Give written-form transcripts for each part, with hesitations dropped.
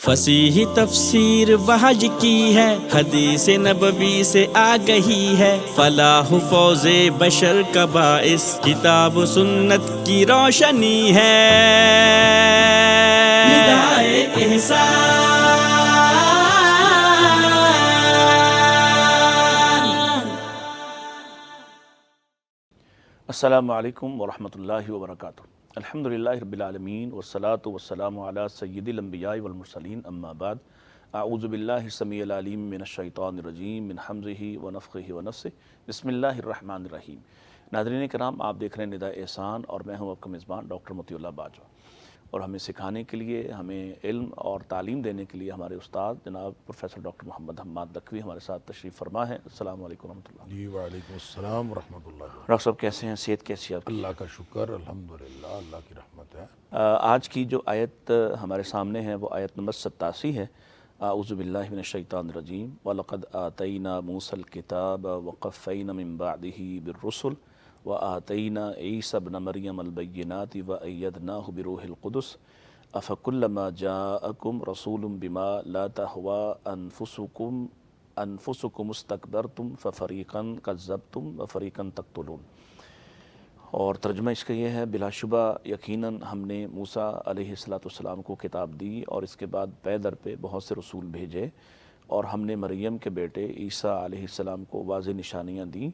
فصیح تفسیر وحی کی ہے، حدیث نبوی سے آگہی ہے، فلاح و فوز بشر کا باعث کتاب و سنت کی روشنی ہے۔ ندائے احسان۔ السلام علیکم ورحمۃ اللہ وبرکاتہ۔ الحمدللہ رب العالمین والصلاة والسلام علی سید الانبیاء والمرسلین، اما بعد، اعوذ باللہ السمیع العلیم من الشیطان الرجیم من حمزہ ونفخہ ونفثہ، بسم اللہ الرحمن الرحیم۔ ناظرین کرام، آپ دیکھ رہے ہیں نداء احسان اور میں ہوں آپ کا میزبان ڈاکٹر مطیع اللہ باجوہ، اور ہمیں سکھانے کے لیے، ہمیں علم اور تعلیم دینے کے لیے ہمارے استاد جناب پروفیسر ڈاکٹر محمد حماد لکھوی ہمارے ساتھ تشریف فرما ہے۔ السلام علیکم ورحمۃ اللہ۔ جی وعلیکم السلام ورحمۃ اللہ۔ ڈاکٹر صاحب کیسے ہیں؟ صحت کیسی ہے آپ کی؟ اللہ کا شکر، الحمدللہ، اللہ کی رحمت ہے۔ آج کی جو آیت ہمارے سامنے ہے وہ آیت نمبر 87 ہے۔ اعوذ باللہ من الشیطان الرجیم، وَلَقَدْ آتَيْنَا مُوسَى الْكِتَابَ وَقَفَّيْنَا مِن بَعْدِهِ بِالرُّسُلِ وَآتَيْنَا عِيسَى ابْنَ مَرْيَمَ الْبَيِّنَاتِ وَأَيَّدْنَاهُ بِرُوحِ الْقُدُسِ أَفَكُلَّمَا جَاءَكُمْ رَسُولٌ بِمَا لَا تَهْوَىٰ أَنفُسُكُمُ اسْتَكْبَرْتُمْ فَفَرِيقًا كَذَّبْتُمْ وَفَرِيقًا تَقْتُلُونَ۔ اور ترجمہ اس کا یہ ہے، بلا شبہ یقیناً ہم نے موسیٰ علیہ السلام کو کتاب دی اور اس کے بعد پے در پہ بہت سے رسول بھیجے، اور ہم نے مریم کے بیٹے عیسیٰ علیہ السلام کو واضح نشانیاں دیں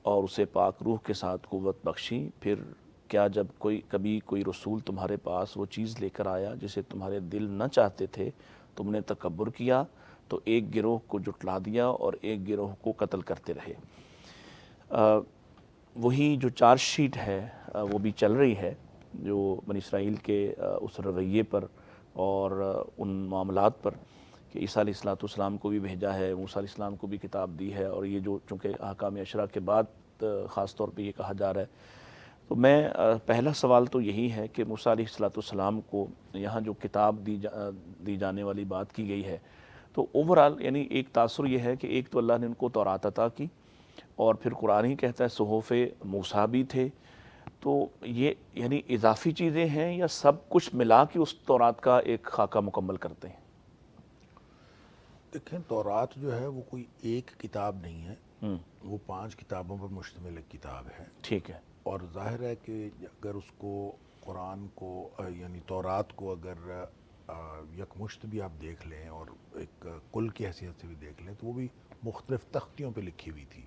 اور اسے پاک روح کے ساتھ قوت بخشی۔ پھر کیا جب کبھی کوئی رسول تمہارے پاس وہ چیز لے کر آیا جسے تمہارے دل نہ چاہتے تھے، تم نے تکبر کیا تو ایک گروہ کو جھٹلا دیا اور ایک گروہ کو قتل کرتے رہے۔ وہی جو چارج شیٹ ہے وہ بھی چل رہی ہے، جو بنی اسرائیل کے اس رویے پر اور ان معاملات پر کہ عیسیٰ علیہ السلام کو بھی بھیجا ہے، موسیٰ علیہ السلام کو بھی کتاب دی ہے، اور یہ جو چونکہ احکام عشرہ کے بعد خاص طور پہ یہ کہا جا رہا ہے، تو میں پہلا سوال تو یہی ہے کہ موسیٰ علیہ السلام کو یہاں جو کتاب دی جانے والی بات کی گئی ہے، تو اوورآل یعنی ایک تاثر یہ ہے کہ ایک تو اللہ نے ان کو تورات عطا کی، اور پھر قرآن ہی کہتا ہے صحف موسیٰ بھی تھے، تو یہ یعنی اضافی چیزیں ہیں یا سب کچھ ملا کے اس تورات کا ایک خاکہ مکمل کرتے ہیں؟ دیکھیں، تورات جو ہے وہ کوئی ایک کتاب نہیں ہے، وہ 5 کتابوں پر مشتمل ایک کتاب ہے۔ ٹھیک ہے۔ اور ظاہر ہے کہ اگر اس کو قرآن کو یعنی تورات کو اگر یکمشت بھی آپ دیکھ لیں اور ایک کل کی حیثیت سے بھی دیکھ لیں تو وہ بھی مختلف تختیوں پہ لکھی ہوئی تھی۔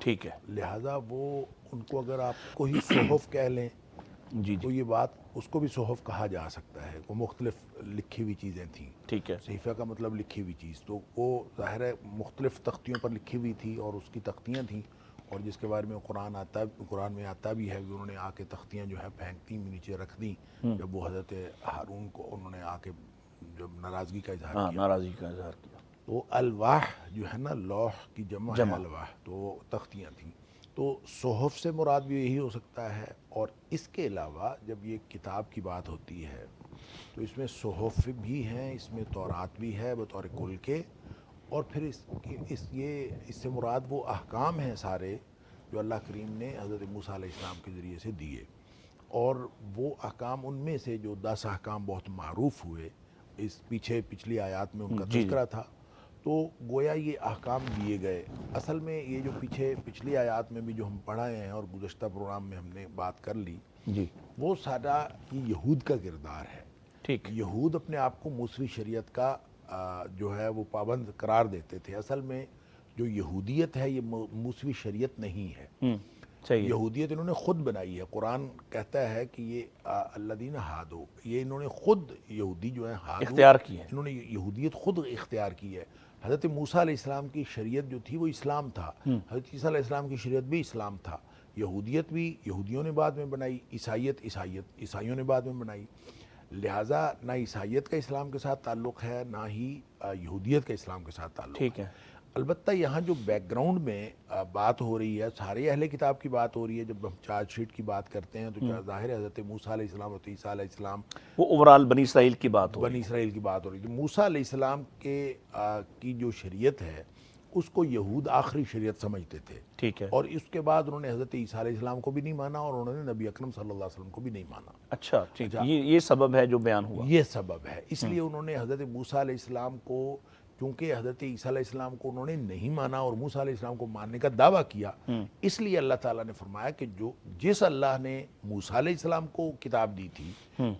ٹھیک ہے۔ لہٰذا وہ ان کو اگر آپ کو ہی صحف کہہ لیں جی تو یہ بات اس کو بھی صحف کہا جا سکتا ہے، وہ مختلف لکھی ہوئی چیزیں تھیں۔ ٹھیک ہے۔ صحیفہ کا مطلب لکھی ہوئی چیز، تو وہ ظاہر ہے مختلف تختیوں پر لکھی ہوئی تھی اور اس کی تختیاں تھیں، اور جس کے بارے میں قرآن میں آتا بھی ہے کہ انہوں نے آ کے تختیاں جو ہے پھینک دیں، نیچے رکھ دیں، جب وہ حضرت ہارون کو انہوں نے آ کے جب ناراضگی کا اظہار کیا، ناراضگی کا اظہار کیا، تو الواح جو ہے نا، لوح کی جمع ہے الواح، تو تختیاں تھیں۔ تو صحف سے مراد بھی یہی ہو سکتا ہے، اور اس کے علاوہ جب یہ کتاب کی بات ہوتی ہے تو اس میں صحف بھی ہیں، اس میں تورات بھی ہے بطور کل کے، اور پھر اس سے مراد وہ احکام ہیں سارے جو اللہ کریم نے حضرت موسیٰ علیہ السلام کے ذریعے سے دیے، اور وہ احکام ان میں سے جو 10 احکام بہت معروف ہوئے، اس پچھلی آیات میں ان کا تذکرہ تھا، تو گویا یہ احکام دیے گئے۔ اصل میں یہ جو پچھلی آیات میں بھی جو ہم پڑھائے ہیں اور گزشتہ پروگرام میں ہم نے بات کر لی، جی، وہ سارا یہ یہود کا کردار ہے۔ ٹھیک۔ یہود اپنے آپ کو موسوی شریعت کا جو ہے وہ پابند قرار دیتے تھے۔ اصل میں جو یہودیت ہے یہ موسوی شریعت نہیں ہے، یہودیت انہوں نے خود بنائی ہے۔ قرآن کہتا ہے کہ یہ الذین ہادو، یہ انہوں نے خود یہودی جو ہے اختیار کی ہے، انہوں نے یہودیت خود اختیار کی ہے۔ حضرت موسیٰ علیہ السلام کی شریعت جو تھی وہ اسلام تھا، حضرت عیسیٰ علیہ السلام کی شریعت بھی اسلام تھا۔ یہودیت بھی یہودیوں نے بعد میں بنائی، عیسائیوں نے بعد میں بنائی، لہٰذا نہ عیسائیت کا اسلام کے ساتھ تعلق ہے، نہ ہی یہودیت کا اسلام کے ساتھ تعلق ٹھیک ہے۔ البتہ یہاں جو بیک گراؤنڈ میں بات ہو رہی ہے، سارے اہل کتاب کی بات ہو رہی ہے، جب ہم چارج شیٹ کی بات کرتے ہیں تو ظاہر ہے حضرت موسیٰ علیہ السلام اور عیسیٰ علیہ السلام، وہ اوورال بنی اسرائیل کی بات ہو رہی ہے۔ بنی اسرائیل کی بات ہو رہی ہے۔ موسیٰ علیہ السلام کی جو شریعت ہے اس کو یہود آخری شریعت سمجھتے تھے، ٹھیک ہے، اور اس کے بعد انہوں نے حضرت عیسیٰ علیہ السلام کو بھی نہیں مانا اور انہوں نے نبی اکرم صلی اللہ علیہ وسلم کو بھی نہیں مانا۔ اچھا ٹھیک، یہ سبب ہے جو بیان ہوا۔ یہ سبب ہے، اس لیے انہوں نے حضرت موسیٰ علیہ السلام کو، چونکہ حضرت عیسیٰ علیہ السلام کو انہوں نے نہیں مانا اور موسیٰ علیہ السلام کو ماننے کا دعویٰ کیا، اس لیے اللہ تعالیٰ نے فرمایا کہ جس اللہ نے موسیٰ علیہ السلام کو کتاب دی تھی،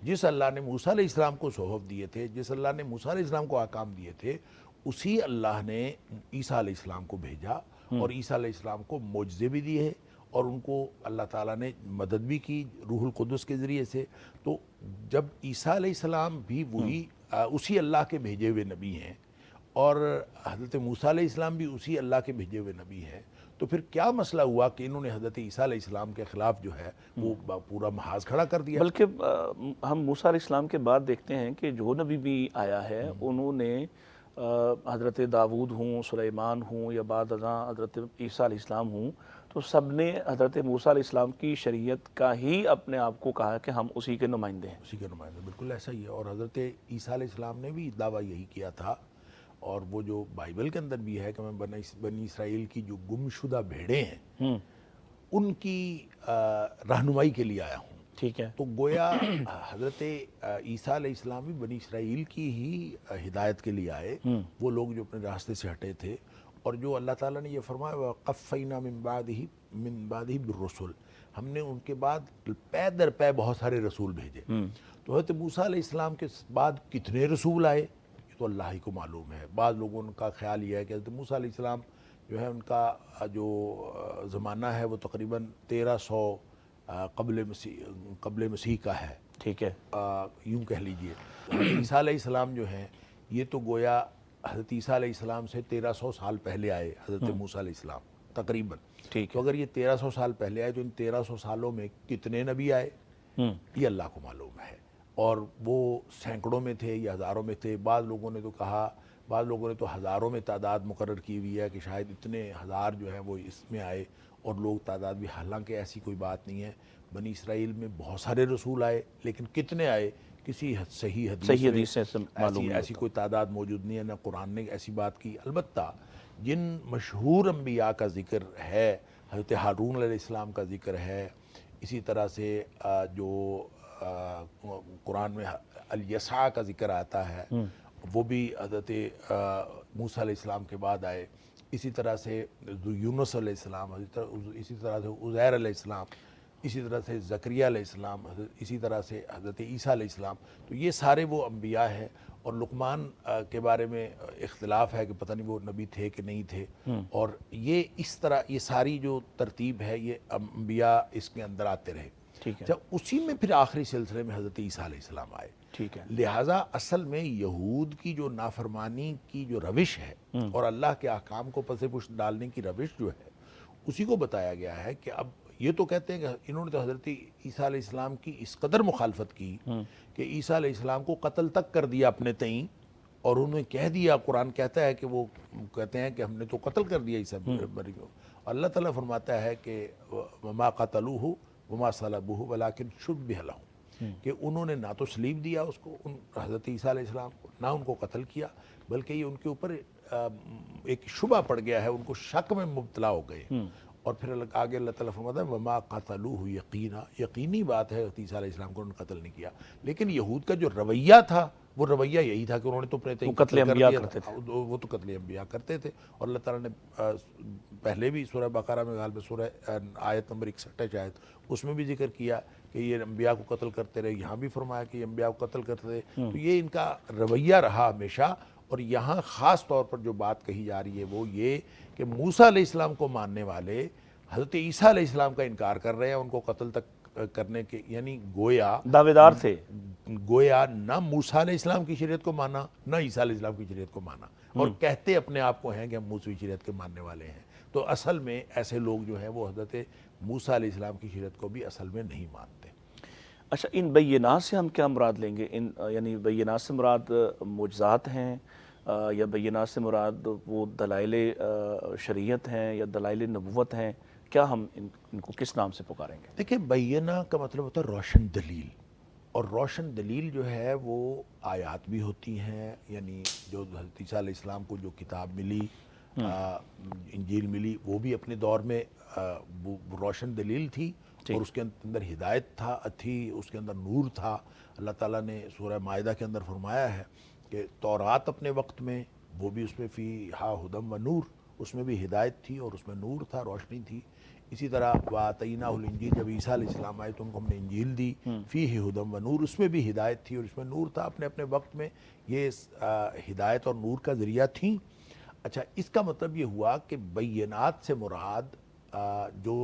جس اللہ نے موسیٰ علیہ السلام کو صحف دیے تھے، جس اللہ نے موسیٰ علیہ السلام کو احکام دیے تھے، اسی اللہ نے عیسیٰ علیہ السلام کو بھیجا اور عیسیٰ علیہ السلام کو معجزے بھی دیے اور ان کو اللہ تعالیٰ نے مدد بھی کی روح القدس کے ذریعے سے۔ تو جب عیسیٰ علیہ السلام بھی وہی اسی اللہ کے بھیجے ہوئے نبی ہیں اور حضرت موسیٰ علیہ السلام بھی اسی اللہ کے بھیجے ہوئے نبی ہیں، تو پھر کیا مسئلہ ہوا کہ انہوں نے حضرت عیسیٰ علیہ السلام کے خلاف جو ہے وہ پورا محاذ کھڑا کر دیا؟ بلکہ ہم موسیٰ علیہ السلام کے بعد دیکھتے ہیں کہ جو نبی بھی آیا ہے انہوں نے حضرت داود ہوں، سلیمان ہوں یا بعد ازاں حضرت عیسیٰ علیہ السلام ہوں، تو سب نے حضرت موسیٰ علیہ السلام کی شریعت کا ہی اپنے آپ کو کہا کہ ہم اسی کے نمائندے ہیں۔ اسی کے نمائندے، بالکل ایسا ہی ہے۔ اور حضرت عیسیٰ علیہ السلام نے بھی دعویٰ یہی کیا تھا، اور وہ جو بائبل کے اندر بھی ہے کہ میں بنی اسرائیل کی جو گمشدہ بھیڑیں ہیں ان کی رہنمائی کے لیے آیا ہوں۔ ٹھیک ہے، تو گویا حضرت عیسیٰ علیہ السلام بھی بنی اسرائیل کی ہی ہدایت کے لیے آئے، وہ لوگ جو اپنے راستے سے ہٹے تھے، اور جو اللہ تعالیٰ نے یہ فرمایا وَقَفَّيْنَا مِن بَعْدِهِ بِالرُّسُلِ، ہم نے ان کے بعد پے در پے بہت سارے رسول بھیجے۔ تو حضرت موسیٰ علیہ السلام کے بعد کتنے رسول آئے یہ تو اللہ ہی کو معلوم ہے۔ بعض لوگوں کا خیال یہ ہے کہ حضرت موسیٰ علیہ السلام جو ہے ان کا جو زمانہ ہے وہ تقریباً 1300 قبل مسیح کا ہے، ٹھیک ہے، یوں کہہ لیجئے۔ حضرت عیسیٰ علیہ السلام جو ہیں یہ تو گویا حضرت عیسیٰ علیہ السلام سے 1300 سال پہلے آئے حضرت موسیٰ علیہ السلام تقریباً۔ ٹھیک تو اگر یہ 1300 سال پہلے آئے تو ان 1300 سالوں میں کتنے نبی آئے یہ اللہ کو معلوم ہے، اور وہ سینکڑوں میں تھے یا ہزاروں میں تھے۔ بعض لوگوں نے تو کہا، بعض لوگوں نے تو ہزاروں میں تعداد مقرر کی ہوئی ہے کہ شاید اتنے ہزار جو ہیں وہ اس میں آئے اور لوگ تعداد بھی، حالانکہ ایسی کوئی بات نہیں ہے۔ بنی اسرائیل میں بہت سارے رسول آئے، لیکن کتنے آئے کسی صحیح حدیث سے معلوم ایسی کوئی تعداد موجود نہیں ہے، نہ قرآن نے ایسی بات کی۔ البتہ جن مشہور انبیاء کا ذکر ہے، حضرت ہارون علیہ السلام کا ذکر ہے، اسی طرح سے جو قرآن میں الیسع کا ذکر آتا ہے وہ بھی حضرت موسیٰ علیہ السلام کے بعد آئے، اسی طرح سے یونس علیہ السلام، اسی طرح سے عزیر علیہ السلام، اسی طرح سے زکریا علیہ السلام، اسی طرح سے حضرت عیسیٰ علیہ السلام۔ تو یہ سارے وہ انبیاء ہیں، اور لقمان کے بارے میں اختلاف ہے کہ پتہ نہیں وہ نبی تھے کہ نہیں تھے، اور یہ اس طرح یہ ساری جو ترتیب ہے یہ انبیاء اس کے اندر آتے رہے۔ ٹھیک ہے، جب اسی میں پھر آخری سلسلے میں حضرت عیسیٰ علیہ السلام آئے، ٹھیک ہے، لہٰذا اصل میں یہود کی جو نافرمانی کی جو روش ہے اور اللہ کے احکام کو پس پشت ڈالنے کی روش جو ہے اسی کو بتایا گیا ہے کہ اب یہ تو کہتے ہیں کہ انہوں نے تو حضرت عیسیٰ علیہ السلام کی اس قدر مخالفت کی کہ عیسیٰ علیہ السلام کو قتل تک کر دیا اپنے تئیں، اور انہوں نے کہہ دیا، قرآن کہتا ہے کہ وہ کہتے ہیں کہ ہم نے تو قتل کر دیا عیسیٰ بری کو۔ اللہ تعالیٰ فرماتا ہے کہ وما قتلوہ وما صلبوہ ولکن شبہ لہم، کہ انہوں نے نہ تو سلیب دیا اس کو حضرت عیسیٰ علیہ السلام کو، نہ ان کو قتل کیا، بلکہ یہ ان کے اوپر ایک شبہ پڑ گیا ہے، ان کو شک میں مبتلا ہو گئے۔ اور پھر آگے اللہ تعالیٰ فرماتا ہے وما قتلوہ یقینا، یقینی بات ہے حضرت عیسیٰ علیہ السلام کو انہوں نے قتل نہیں کیا، لیکن یہود کا جو رویہ تھا وہ رویہ یہی تھا کہ انہوں نے تو اپنے تئیں قتل انبیاء کرتے تھے، وہ تو قتل انبیاء کرتے تھے۔ اور اللہ تعالیٰ نے پہلے بھی سورہ بقرہ میں غالب سورہ آیت نمبر 61 شاید اس میں بھی ذکر کیا کہ یہ انبیاء کو قتل کرتے رہے، یہاں بھی فرمایا کہ یہ انبیاء کو قتل کرتے رہے۔ تو یہ ان کا رویہ رہا ہمیشہ، اور یہاں خاص طور پر جو بات کہی جا رہی ہے وہ یہ کہ موسیٰ علیہ السلام کو ماننے والے حضرت عیسیٰ علیہ السلام کا انکار کر رہے ہیں، ان کو قتل تک کرنے کے، یعنی گویا دعوے دار تھے، گویا نہ موسیٰ علیہ السلام کی شریعت کو مانا نہ عیسیٰ علیہ السلام کی شریعت کو مانا، اور کہتے اپنے آپ کو ہیں کہ ہم موسوی شریعت کے ماننے والے ہیں۔ تو اصل میں ایسے لوگ جو ہیں وہ حضرت موسیٰ علیہ السلام کی شریعت کو بھی اصل میں نہیں مانتے۔ اچھا، ان بینات سے ہم کیا مراد لیں گے؟ یعنی بینات سے مراد معجزات ہیں یا بینات سے مراد وہ دلائل شریعت ہیں یا دلائل نبوت ہیں؟ کیا ہم ان کو کس نام سے پکاریں گے؟ دیکھیں، بینہ کا مطلب ہوتا ہے روشن دلیل، اور روشن دلیل جو ہے وہ آیات بھی ہوتی ہیں، یعنی جو حضرت عیسیٰ علیہ السلام کو جو کتاب ملی انجیل ملی، وہ بھی اپنے دور میں وہ روشن دلیل تھی اور اس کے اندر ہدایت تھی، اس کے اندر نور تھا۔ اللہ تعالیٰ نے سورہ مائدہ کے اندر فرمایا ہے کہ تورات اپنے وقت میں وہ بھی اس میں فیہا ہدی و نور، اس میں بھی ہدایت تھی اور اس میں نور تھا، روشنی تھی۔ اسی طرح وآتیناہ الانجیل، جب عیسیٰ علیہ السلام آئے تو ان کو ہم نے انجیل دی، فیہ ہدی و نور، اس میں بھی ہدایت تھی اور اس میں نور تھا۔ اپنے اپنے وقت میں یہ ہدایت اور نور کا ذریعہ تھیں۔ اچھا، اس کا مطلب یہ ہوا کہ بینات سے مراد جو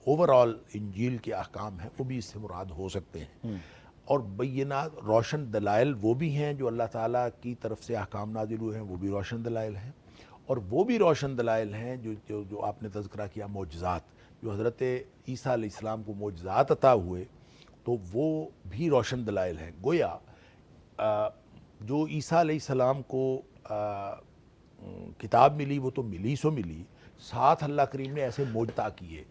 اوورال انجیل کے احکام ہیں وہ بھی اس سے مراد ہو سکتے ہیں، اور بینات روشن دلائل وہ بھی ہیں جو اللہ تعالیٰ کی طرف سے احکام نازل ہوئے ہیں، وہ بھی روشن دلائل ہیں، اور وہ بھی روشن دلائل ہیں جو آپ نے تذکرہ کیا معجزات، جو حضرت عیسیٰ علیہ السلام کو معجزات عطا ہوئے تو وہ بھی روشن دلائل ہیں۔ گویا جو عیسیٰ علیہ السلام کو کتاب ملی وہ تو ملی سو ملی، ساتھ اللہ کریم نے ایسے معجزات کیے،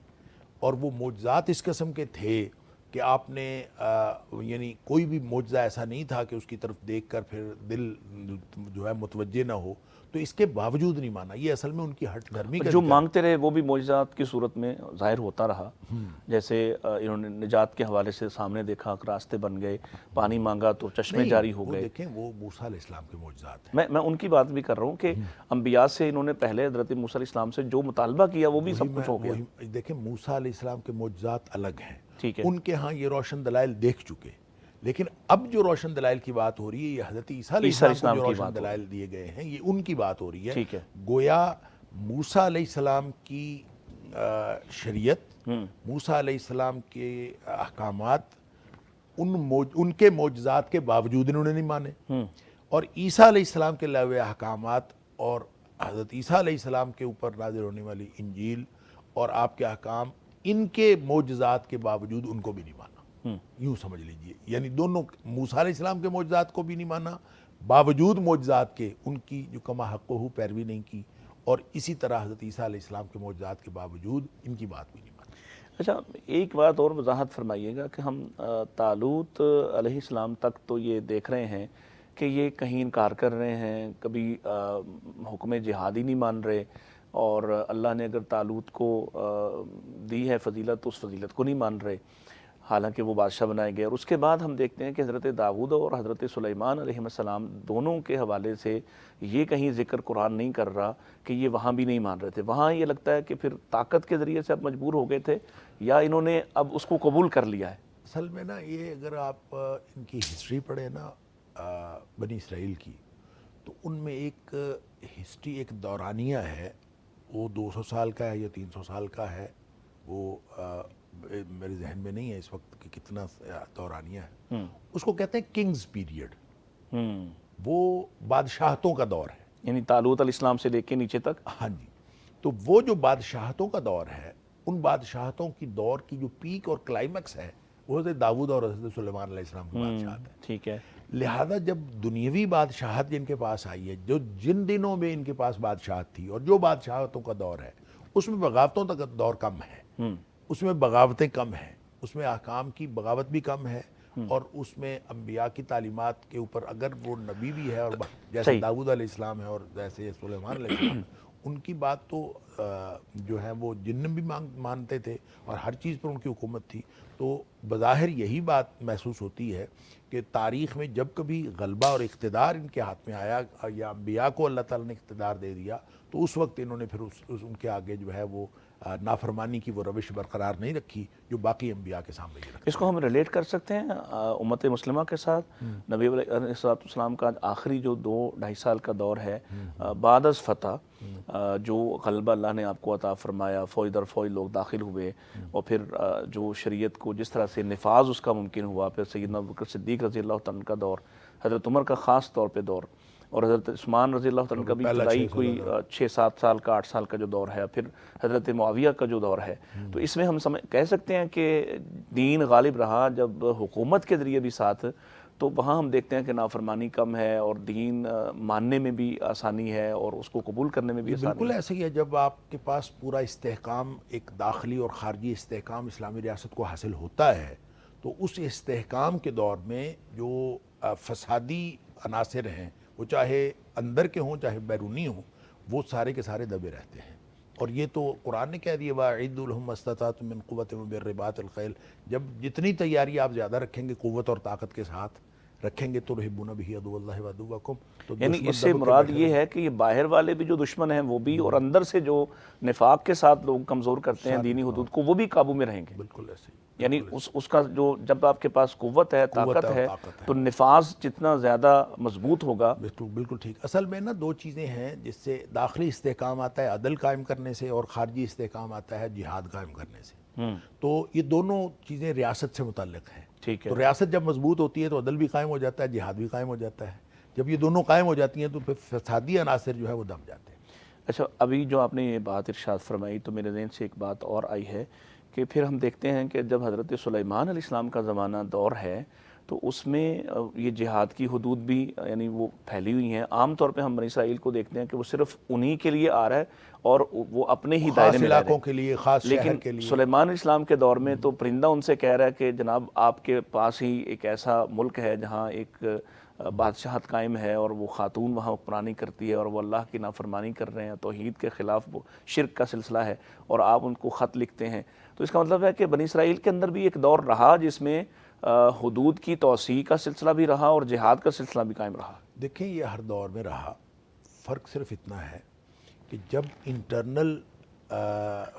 اور وہ معجزات اس قسم کے تھے کہ آپ نے یعنی کوئی بھی معجزہ ایسا نہیں تھا کہ اس کی طرف دیکھ کر پھر دل جو ہے متوجہ نہ ہو، تو اس کے باوجود نہیں مانا۔ یہ اصل میں ان کی ہٹ دھرمی کا جو مانگتے رہے وہ بھی معجزات کی صورت میں ظاہر ہوتا رہا، جیسے انہوں نے نجات کے حوالے سے سامنے دیکھا، راستے بن گئے، پانی مانگا تو چشمے جاری ہو گئے۔ دیکھیں وہ موسیٰ علیہ السلام کے معجزات ہیں، میں ان کی بات بھی کر رہا ہوں کہ انبیاء سے انہوں نے پہلے حضرت موسیٰ علیہ السلام سے جو مطالبہ کیا وہ بھی سب کچھ ہو گیا۔ دیکھیں موسیٰ علیہ السلام کے معجزات الگ ہیں، ٹھیک ہے، ان کے ہاں یہ روشن دلائل دیکھ چکے، لیکن اب جو روشن دلائل کی بات ہو رہی ہے یہ حضرت عیسیٰ علیہ السلام کو جو روشن دلائل دیے گئے ہیں یہ ان کی بات ہو رہی ہے۔ ٹھیک ہے، گویا موسیٰ علیہ السلام کی شریعت، موسیٰ علیہ السلام کے احکامات ان کے معجزات کے باوجود انہوں نے نہیں مانے، اور عیسیٰ علیہ السلام کے لائے ہوئے احکامات اور حضرت عیسیٰ علیہ السلام کے اوپر نازل ہونے والی انجیل اور آپ کے احکام، ان کے معجزات کے باوجود ان کو بھی نہیں مانا، یوں سمجھ لیجئے۔ یعنی دونوں، موسیٰ علیہ السلام کے معجزات کو بھی نہیں مانا، باوجود معجزات کے ان کی جو کما حق ہو پیروی نہیں کی، اور اسی طرح حضرت عیسیٰ علیہ السلام کے معجزات کے باوجود ان کی بات بھی نہیں مانی۔ اچھا، ایک بات اور وضاحت فرمائیے گا کہ ہم طالوت علیہ السلام تک تو یہ دیکھ رہے ہیں کہ یہ کہیں انکار کر رہے ہیں، کبھی حکم جہاد ہی نہیں مان رہے، اور اللہ نے اگر طالوت کو دی ہے فضیلت تو اس فضیلت کو نہیں مان رہے، حالانکہ وہ بادشاہ بنائے گئے۔ اور اس کے بعد ہم دیکھتے ہیں کہ حضرت داؤد اور حضرت سلیمان علیہ السلام دونوں کے حوالے سے یہ کہیں ذکر قرآن نہیں کر رہا کہ یہ وہاں بھی نہیں مان رہے تھے۔ وہاں یہ لگتا ہے کہ پھر طاقت کے ذریعے سے اب مجبور ہو گئے تھے، یا انہوں نے اب اس کو قبول کر لیا ہے؟ اصل میں نا یہ اگر آپ ان کی ہسٹری پڑھیں نا بنی اسرائیل کی، تو ان میں ایک ہسٹری، ایک دورانیہ ہے، وہ 200 سال کا ہے یا 300 سال کا ہے، وہ میرے ذہن میں نہیں ہے اس وقت کہ کتنا دورانیہ ہے۔ اس کو کہتے ہیں کنگز پیریڈ، وہ بادشاہتوں کا دور ہے، یعنی طالوت علیہ السلام سے لے کے نیچے تک۔ ہاں جی، تو وہ جو بادشاہتوں کا دور ہے، ان بادشاہتوں کی دور کی جو پیک اور کلائمیکس ہے وہ حضرت داؤد اور حضرت سلیمان علیہ السلام کی بادشاہت ہے۔ ٹھیک ہے، لہذا جب دنیاوی بادشاہت جن کے پاس آئی ہے، جو جن دنوں میں ان کے پاس بادشاہت تھی اور جو بادشاہتوں کا دور ہے، اس میں بغاوتوں کا دور کم ہے، اس میں بغاوتیں کم ہیں، اس میں احکام کی بغاوت بھی کم ہے، اور اس میں انبیاء کی تعلیمات کے اوپر اگر وہ نبی بھی ہے اور جیسے داؤد علیہ السلام ہے اور جیسے سلیمان علیہ السلام ہے، ان کی بات تو جو ہے وہ جن بھی مانتے تھے اور ہر چیز پر ان کی حکومت تھی۔ تو بظاہر یہی بات محسوس ہوتی ہے کہ تاریخ میں جب کبھی غلبہ اور اقتدار ان کے ہاتھ میں آیا یا انبیاء کو اللہ تعالیٰ نے اقتدار دے دیا، تو اس وقت انہوں نے پھر ان کے آگے جو ہے وہ نافرمانی کی وہ روش برقرار نہیں رکھی جو باقی انبیاء کے سامنے یہ رکھا۔ اس کو ہم ریلیٹ کر سکتے ہیں امت مسلمہ کے ساتھ؟ نبی علیہ السلام کا آخری جو 2-2.5 سال کا دور ہے بعد از فتح، جو غلبہ اللہ نے آپ کو عطا فرمایا، فوج در فوج لوگ داخل ہوئے، اور پھر جو شریعت کو جس طرح سے نفاذ اس کا ممکن ہوا، پھر سیدنا ابوبکر صدیق رضی اللہ تعالیٰ کا دور، حضرت عمر کا خاص طور پہ دور، اور حضرت عثمان رضی اللہ تعالیٰ کا بھی ابتدائی کوئی 6-7 سال کا 8 سال کا جو دور ہے، پھر حضرت معاویہ کا جو دور ہے، تو اس میں ہم کہہ سکتے ہیں کہ دین غالب رہا جب حکومت کے ذریعے بھی ساتھ، تو وہاں ہم دیکھتے ہیں کہ نافرمانی کم ہے اور دین ماننے میں بھی آسانی ہے اور اس کو قبول کرنے میں بھی آسانی ہے۔ بالکل ایسے ہی ہے، جب آپ کے پاس پورا استحکام، ایک داخلی اور خارجی استحکام اسلامی ریاست کو حاصل ہوتا ہے، تو اس استحکام کے دور میں جو فسادی عناصر ہیں، وہ چاہے اندر کے ہوں چاہے بیرونی ہوں، وہ سارے کے سارے دبے رہتے ہیں. اور یہ تو قرآن نے کہہ دیا وَأَعِدُّوا لَهُم مَا اسْتَطَعْتُم مِّن قُوَّةٍ وَمِن الخیل. جب جتنی تیاری آپ زیادہ رکھیں گے قوت اور طاقت کے ساتھ رکھیں گے ترہبون بہ عدو اللہ وعدوکم، تو یعنی دشمن اس سے دب کے مراد بیٹھے یہ رہیں ہے کہ یہ باہر والے بھی جو دشمن ہیں وہ بھی، اور اندر سے جو نفاق کے ساتھ لوگ کمزور کرتے ہیں دینی حدود کو، وہ بھی قابو میں رہیں گے. بالکل ایسے ہی. یعنی اس کا جو جب آپ کے پاس قوت ہے، طاقت اور ہے، طاقت ہے. تو نفاذ جتنا زیادہ مضبوط ہوگا. بالکل ٹھیک. اصل میں نا دو چیزیں ہیں جس سے داخلی استحکام آتا ہے عدل قائم کرنے سے، اور خارجی استحکام آتا ہے جہاد قائم کرنے سے. تو یہ دونوں چیزیں ریاست سے متعلق ہیں. ٹھیک ہے. تو ریاست جب مضبوط ہوتی ہے تو عدل بھی قائم ہو جاتا ہے، جہاد بھی قائم ہو جاتا ہے. جب یہ دونوں قائم ہو جاتی ہیں تو پھر فسادی عناصر جو ہے وہ دب جاتے ہیں. اچھا، ابھی جو آپ نے یہ بات ارشاد فرمائی تو میرے ذہن سے ایک بات اور آئی ہے کہ پھر ہم دیکھتے ہیں کہ جب حضرت سلیمان علیہ السلام کا زمانہ دور ہے تو اس میں یہ جہاد کی حدود بھی یعنی وہ پھیلی ہوئی ہیں. عام طور پہ ہم بنی اسرائیل کو دیکھتے ہیں کہ وہ صرف انہی کے لیے آ رہا ہے اور وہ اپنے ہی دائرے میں رہ رہے علاقوں کے لیے، خاص شہر لیکن کے لیے. سلیمان علیہ السلام کے دور میں تو پرندہ ان سے کہہ رہا ہے کہ جناب آپ کے پاس ہی ایک ایسا ملک ہے جہاں ایک بادشاہت قائم ہے اور وہ خاتون وہاں حکمرانی کرتی ہے اور وہ اللہ کی نافرمانی کر رہے ہیں، توحید کے خلاف وہ شرک کا سلسلہ ہے، اور آپ ان کو خط لکھتے ہیں. تو اس کا مطلب ہے کہ بنی اسرائیل کے اندر بھی ایک دور رہا جس میں حدود کی توسیع کا سلسلہ بھی رہا اور جہاد کا سلسلہ بھی قائم رہا. دیکھیں یہ ہر دور میں رہا. فرق صرف اتنا ہے کہ جب انٹرنل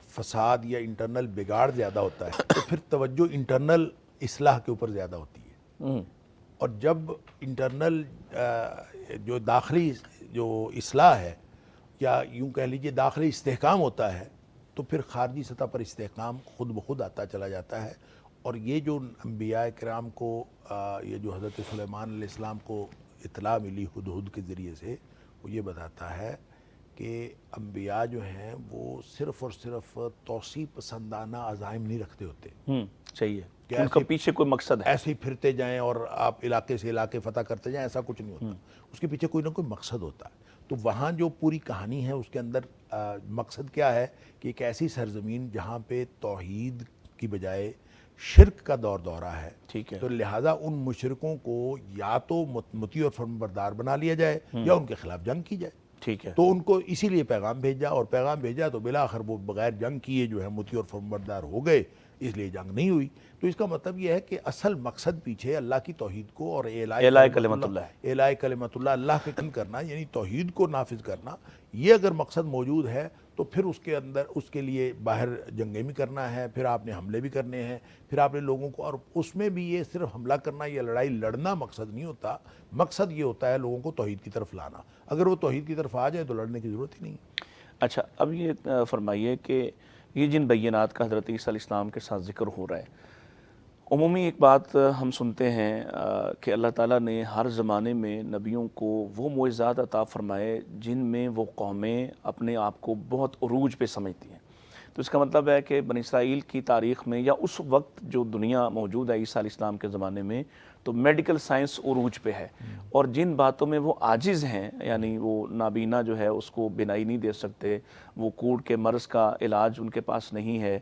فساد یا انٹرنل بگاڑ زیادہ ہوتا ہے تو پھر توجہ انٹرنل اصلاح کے اوپر زیادہ ہوتی ہے. اور جب انٹرنل جو داخلی جو اصلاح ہے یا یوں کہہ لیجئے داخلی استحکام ہوتا ہے تو پھر خارجی سطح پر استحکام خود بخود آتا چلا جاتا ہے. اور یہ جو انبیاء کرام کو یہ جو حضرت سلیمان علیہ السلام کو اطلاع ملی ہدہد کے ذریعے سے، وہ یہ بتاتا ہے کہ انبیاء جو ہیں وہ صرف اور صرف توسیع پسندانہ عزائم نہیں رکھتے ہوتے. چاہیے ان کا پیچھے کوئی مقصد ہے. ایسے ہی پھرتے جائیں اور آپ علاقے سے علاقے فتح کرتے جائیں، ایسا کچھ نہیں ہوتا. اس کے پیچھے کوئی نہ کوئی مقصد ہوتا ہے. تو وہاں جو پوری کہانی ہے اس کے اندر مقصد کیا ہے کہ ایک ایسی سرزمین جہاں پہ توحید کی بجائے شرک کا دور دورہ ہے. ٹھیک ہے. تو لہٰذا ان مشرکوں کو یا تو مطیع اور فرمانبردار بنا لیا جائے یا ان کے خلاف جنگ کی جائے. ٹھیک ہے. تو ان کو اسی لیے پیغام بھیجا، اور پیغام بھیجا تو بالآخر وہ بغیر جنگ کیے جو ہے مطیع اور فرمانبردار ہو گئے، اس لیے جنگ نہیں ہوئی. تو اس کا مطلب یہ ہے کہ اصل مقصد پیچھے اللہ کی توحید کو اور اعلاء کلمت اللہ، اللہ کے کن کرنا، یعنی توحید کو نافذ کرنا. یہ اگر مقصد موجود ہے تو پھر اس کے اندر اس کے لیے باہر جنگیں بھی کرنا ہے، پھر آپ نے حملے بھی کرنے ہیں، پھر آپ نے لوگوں کو، اور اس میں بھی یہ صرف حملہ کرنا یا لڑائی لڑنا مقصد نہیں ہوتا. مقصد یہ ہوتا ہے لوگوں کو توحید کی طرف لانا. اگر وہ توحید کی طرف آ جائے تو لڑنے کی ضرورت ہی نہیں. اچھا، اب یہ فرمائیے کہ یہ جن بینات کا حضرت عیسیٰ علیہ السلام کے ساتھ ذکر ہو رہا ہے، عمومی ایک بات ہم سنتے ہیں کہ اللہ تعالیٰ نے ہر زمانے میں نبیوں کو وہ معجزات عطا فرمائے جن میں وہ قومیں اپنے آپ کو بہت عروج پہ سمجھتی ہیں. تو اس کا مطلب ہے کہ بنی اسرائیل کی تاریخ میں یا اس وقت جو دنیا موجود ہے عیسیٰ علیہ السلام کے زمانے میں، تو میڈیکل سائنس عروج پہ ہے، اور جن باتوں میں وہ عاجز ہیں، یعنی وہ نابینا جو ہے اس کو بینائی نہیں دے سکتے، وہ کوڑ کے مرض کا علاج ان کے پاس نہیں ہے،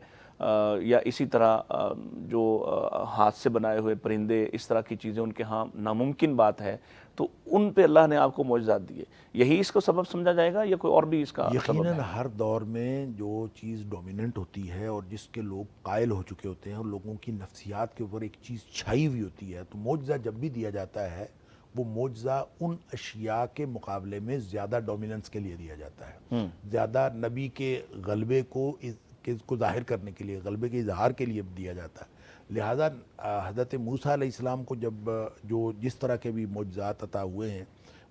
یا اسی طرح جو ہاتھ سے بنائے ہوئے پرندے، اس طرح کی چیزیں ان کے ہاں ناممکن بات ہے، تو ان پہ اللہ نے آپ کو معجزات دیے. یہی اس کو سبب سمجھا جائے گا یا کوئی اور بھی اس کا سبب ہے؟ یقیناً ہر دور میں جو چیز ڈومیننٹ ہوتی ہے اور جس کے لوگ قائل ہو چکے ہوتے ہیں اور لوگوں کی نفسیات کے اوپر ایک چیز چھائی ہوئی ہوتی ہے، تو معجزہ جب بھی دیا جاتا ہے وہ معجزہ ان اشیاء کے مقابلے میں زیادہ ڈومیننس کے لیے دیا جاتا ہے، زیادہ نبی کے غلبے کو ظاہر کرنے کے لیے، غلبے کے اظہار کے لیے دیا جاتا ہے. لہٰذا حضرت موسیٰ علیہ السلام کو جو جس طرح کے بھی معجزات عطا ہوئے ہیں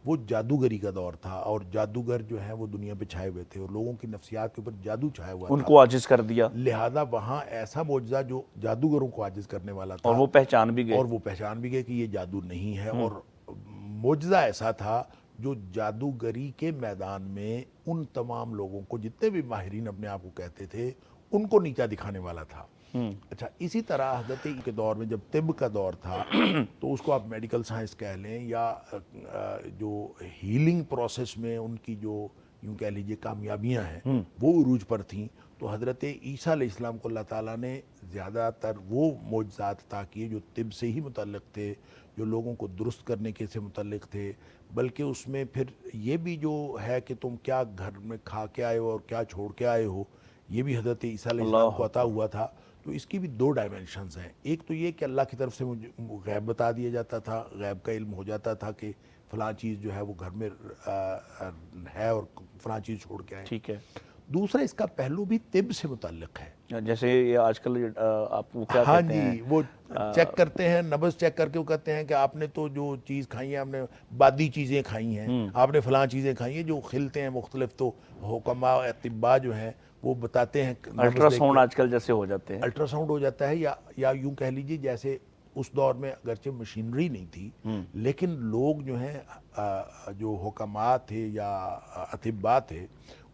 وہ جادوگری کا دور تھا، اور جادوگر جو ہیں وہ دنیا پہ چھائے ہوئے تھے اور لوگوں کی نفسیات کے اوپر جادو چھایا ہوا تھا، ان کو عاجز کر دیا. لہذا وہاں ایسا معجزہ جو جادوگروں کو عاجز کرنے والا تھا، اور وہ پہچان بھی گئے کہ یہ جادو نہیں ہے. اور معجزہ ایسا تھا جو جادوگری کے میدان میں ان تمام لوگوں کو، جتنے بھی ماہرین اپنے آپ کو کہتے تھے، ان کو نیچا دکھانے والا تھا. اچھا، اسی طرح حضرت کے دور میں جب طب کا دور تھا تو اس کو آپ میڈیکل سائنس کہہ لیں یا جو ہیلنگ پروسیس میں ان کی جو یوں کہہ لیجئے کامیابیاں ہیں وہ عروج پر تھیں. تو حضرت عیسیٰ علیہ السلام کو اللہ تعالیٰ نے زیادہ تر وہ معجزات عطا کیے جو طب سے ہی متعلق تھے، جو لوگوں کو درست کرنے کے سے متعلق تھے. بلکہ اس میں پھر یہ بھی جو ہے کہ تم کیا گھر میں کھا کے آئے ہو اور کیا چھوڑ کے آئے ہو، یہ بھی حضرت عیسیٰ علیہ السلام کو عطا ہوا تھا۔ تو اس کی بھی دو ڈائمنشنز ہیں، ایک تو یہ کہ اللہ کی طرف سے مجھے غیب بتا دیا جاتا تھا، غیب کا علم ہو جاتا تھا کہ فلاں چیز جو ہے وہ گھر میں ہے اور فلاں چیز چھوڑ کے آئے۔ ٹھیک ہے۔ دوسرا اس کا پہلو بھی طب سے متعلق ہے، جیسے یہ آج کل آپ وہ کیا ہاں کہتے جی، ہیں، وہ چیک کرتے ہیں، نبض چیک کر کے وہ کہتے ہیں کہ آپ نے تو جو چیز کھائی ہے، آپ نے بادی چیزیں کھائی ہیں، آپ نے فلاں چیزیں کھائی ہیں، جو کھلتے ہیں مختلف، تو حکماء اطباء جو ہیں وہ بتاتے ہیں، الٹرا ساؤنڈ آج کل جیسے ہو جاتے ہیں، الٹرا ساؤنڈ ہو جاتا ہے، یا یوں کہہ لیجیے جیسے اس دور میں اگرچہ مشینری نہیں تھی، لیکن لوگ جو ہیں جو حکماء تھے یا اطباء تھے،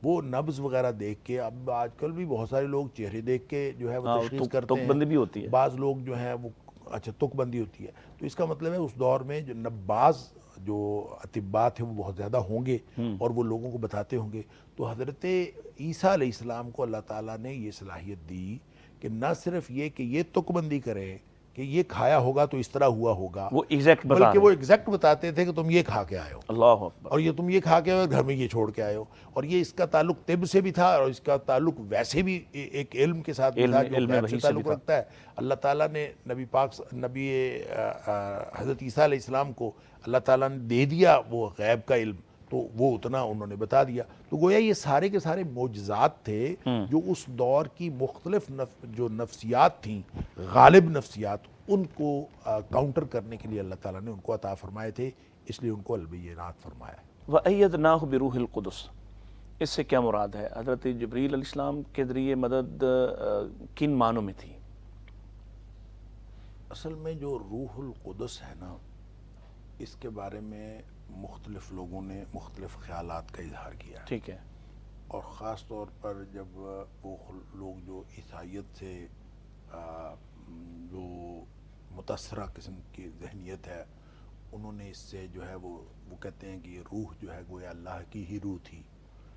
وہ نبض وغیرہ دیکھ کے، اب آج کل بھی بہت سارے لوگ چہرے دیکھ کے جو ہے وہ تشخیص کرتے تک بندی بھی ہوتی ہیں، ہے، بعض لوگ جو ہیں وہ اچھا تک بندی ہوتی ہے۔ تو اس کا مطلب ہے اس دور میں جو بعض جو اطباء تھے وہ بہت زیادہ ہوں گے اور وہ لوگوں کو بتاتے ہوں گے۔ تو حضرت عیسیٰ علیہ السلام کو اللہ تعالیٰ نے یہ صلاحیت دی کہ نہ صرف یہ کہ یہ تک بندی کریں کہ یہ کھایا ہوگا تو اس طرح ہوا ہوگا، وہ ایگزیکٹ بتا بلکہ وہ رہے ہیں۔ ایگزیکٹ بتاتے تھے کہ تم یہ کھا کے آئے ہو، اللہ اکبر۔ اور یہ تم یہ کھا کے آئے ہو، گھر میں یہ چھوڑ کے آئے ہو۔ اور یہ اس کا تعلق طب سے بھی تھا، اور اس کا تعلق ویسے بھی ایک علم کے ساتھ بھی تھا جو علم غیب وحی سے سے بھی تعلق تھا۔ رکھتا ہے۔ اللہ تعالیٰ نے نبی حضرت عیسیٰ علیہ السلام کو اللہ تعالیٰ نے دے دیا وہ غیب کا علم، تو وہ اتنا انہوں نے بتا دیا۔ تو گویا یہ سارے کے سارے معجزات تھے جو اس دور کی مختلف جو نفسیات تھیں، غالب نفسیات، ان کو کاؤنٹر کرنے کے لیے اللہ تعالیٰ نے ان کو عطا فرمائے تھے، اس لیے ان کو البینات فرمایا۔ وَأَيَّدْنَاهُ بِرُوحِ الْقُدُسِ، اس سے کیا مراد ہے؟ حضرت جبریل علیہ السلام کے ذریعے مدد کن معنوں میں تھی؟ اصل میں جو روح القدس ہے نا، اس کے بارے میں مختلف لوگوں نے مختلف خیالات کا اظہار کیا ہے، ٹھیک ہے۔ اور خاص طور پر جب وہ لوگ جو عیسائیت سے جو متاثرہ قسم کی ذہنیت ہے، انہوں نے اس سے جو ہے وہ کہتے ہیں کہ یہ روح جو ہے گویا اللہ کی ہی روح تھی،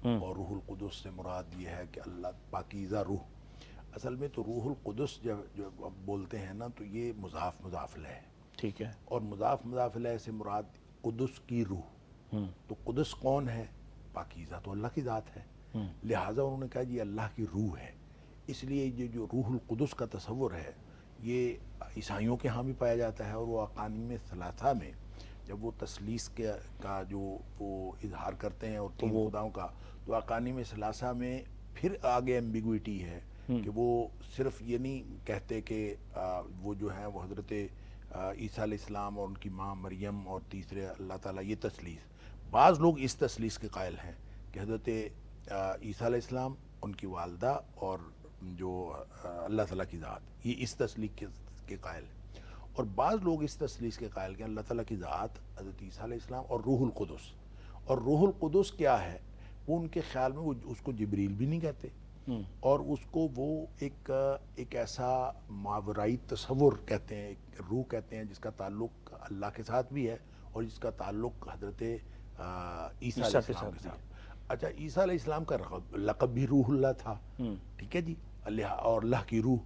اور روح القدس سے مراد یہ ہے کہ اللہ پاکیزہ روح۔ اصل میں تو روح القدس جب بولتے ہیں نا، تو یہ مضاف مضاف الیہ ہے، ٹھیک ہے۔ اور مضاف مضاف الیہ سے مراد قدس کی روح۔ تو قدس کون ہے؟ پاکیزہ تو اللہ کی ذات ہے، لہٰذا انہوں نے کہا یہ اللہ کی روح ہے۔ اس لیے یہ جو روح القدس کا تصور ہے، یہ عیسائیوں کے ہاں بھی پایا جاتا ہے، اور وہ اقانیم ثلاثہ میں جب وہ تثلیث کا جو وہ اظہار کرتے ہیں اور تین خداؤں کا، تو اقانیم ثلاثہ میں پھر آگے ایمبیگویٹی ہے کہ وہ صرف یہ نہیں کہتے کہ وہ جو ہیں وہ حضرت عیسیٰ علیہ السلام اور ان کی ماں مریم اور تیسرے اللہ تعالیٰ، یہ تثلیث۔ بعض لوگ اس تثلیث کے قائل ہیں کہ حضرت عیسیٰ علیہ السلام، ان کی والدہ اور جو اللہ تعالیٰ کی ذات، یہ اس تثلیث کے قائل ہیں۔ اور بعض لوگ اس تثلیث کے قائل کہ اللہ تعالیٰ کی ذات، حضرت عیسیٰ علیہ السلام اور روح القدس۔ اور روح القدس کیا ہے؟ وہ ان کے خیال میں وہ اس کو جبریل بھی نہیں کہتے، اور اس کو وہ ایک ایسا ماورائی تصور کہتے ہیں، ایک روح کہتے ہیں جس کا تعلق اللہ کے ساتھ بھی ہے اور جس کا تعلق حضرت عیسیٰ علیہ السلام کے ساتھ۔ اچھا، عیسیٰ علیہ السلام کا لقب بھی روح اللہ تھا، ٹھیک ہے جی، اللہ اور اللہ کی روح۔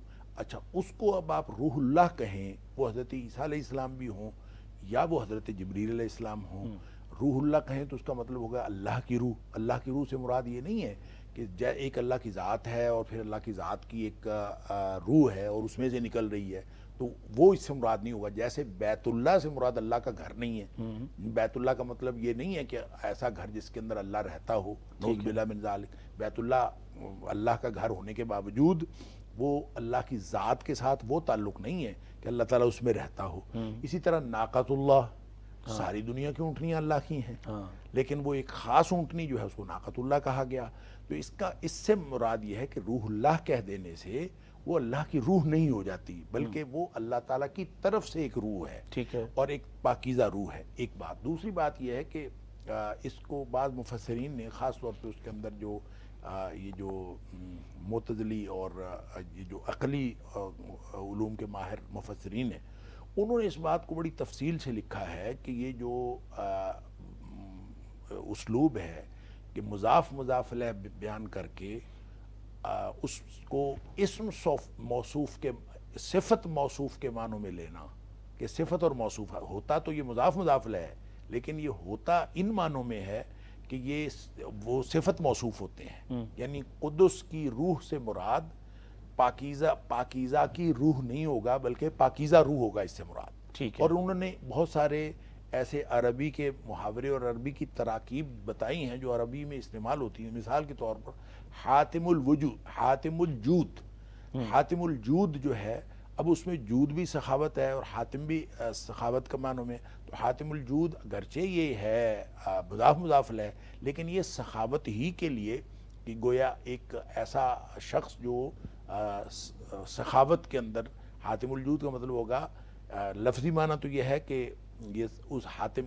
اچھا، اس کو اب آپ روح اللہ کہیں، وہ حضرت عیسیٰ علیہ السلام بھی ہوں یا وہ حضرت جبریل علیہ السلام ہوں، روح اللہ کہیں تو اس کا مطلب ہوگا اللہ کی روح۔ اللہ کی روح سے مراد یہ نہیں ہے کہ ایک اللہ کی ذات ہے اور پھر اللہ کی ذات کی ایک روح ہے اور اس میں سے نکل رہی ہے، تو وہ اس سے مراد نہیں ہوگا۔ جیسے بیت اللہ سے مراد اللہ کا گھر نہیں ہے، بیت اللہ کا مطلب یہ نہیں ہے کہ ایسا گھر جس کے اندر اللہ رہتا ہو، نعوذ باللہ من ذالک۔ بیت اللہ اللہ کا گھر ہونے کے باوجود وہ اللہ کی ذات کے ساتھ وہ تعلق نہیں ہے کہ اللہ تعالیٰ اس میں رہتا ہو۔ اسی طرح ناقۃ اللہ، ساری دنیا کی اونٹنیاں اللہ کی ہیں، لیکن وہ ایک خاص اونٹنی جو ہے اس کو ناقۃ اللہ کہا گیا۔ تو اس سے مراد یہ ہے کہ روح اللہ کہہ دینے سے وہ اللہ کی روح نہیں ہو جاتی، بلکہ وہ اللہ تعالیٰ کی طرف سے ایک روح ہے، ٹھیک ہے، اور ایک پاکیزہ روح ہے۔ ایک بات، دوسری بات یہ ہے کہ اس کو بعض مفسرین نے، خاص طور پہ اس کے اندر جو یہ جو معتزلی اور یہ جو عقلی علوم کے ماہر مفسرین ہیں، انہوں نے اس بات کو بڑی تفصیل سے لکھا ہے کہ یہ جو اسلوب ہے کہ مضاف مضاف الیہ بیان کر کے اس کو اسم موصوف کے، صفت موصوف کے معنوں میں لینا، کہ صفت اور موصوف ہوتا تو یہ مضاف مضاف الیہ ہے، لیکن یہ ہوتا ان معنوں میں ہے کہ یہ وہ صفت موصوف ہوتے ہیں، یعنی قدس کی روح سے مراد پاکیزہ کی روح نہیں ہوگا بلکہ پاکیزہ روح ہوگا اس سے مراد۔ ٹھیک ہے۔ اور انہوں نے بہت سارے ایسے عربی کے محاورے اور عربی کی تراکیب بتائی ہیں جو عربی میں استعمال ہوتی ہیں، مثال کے طور پر حاتم الوجود، حاتم الجود، حاتم الجود جو ہے، اب اس میں جود بھی سخاوت ہے اور حاتم بھی سخاوت کا معنوں میں، تو حاتم الجود اگرچہ یہ ہے مضاف ہے لیکن یہ سخاوت ہی کے لیے کہ گویا ایک ایسا شخص جو سخاوت کے اندر، حاتم الجود کا مطلب ہوگا لفظی معنی تو یہ ہے کہ یہ اس حاتم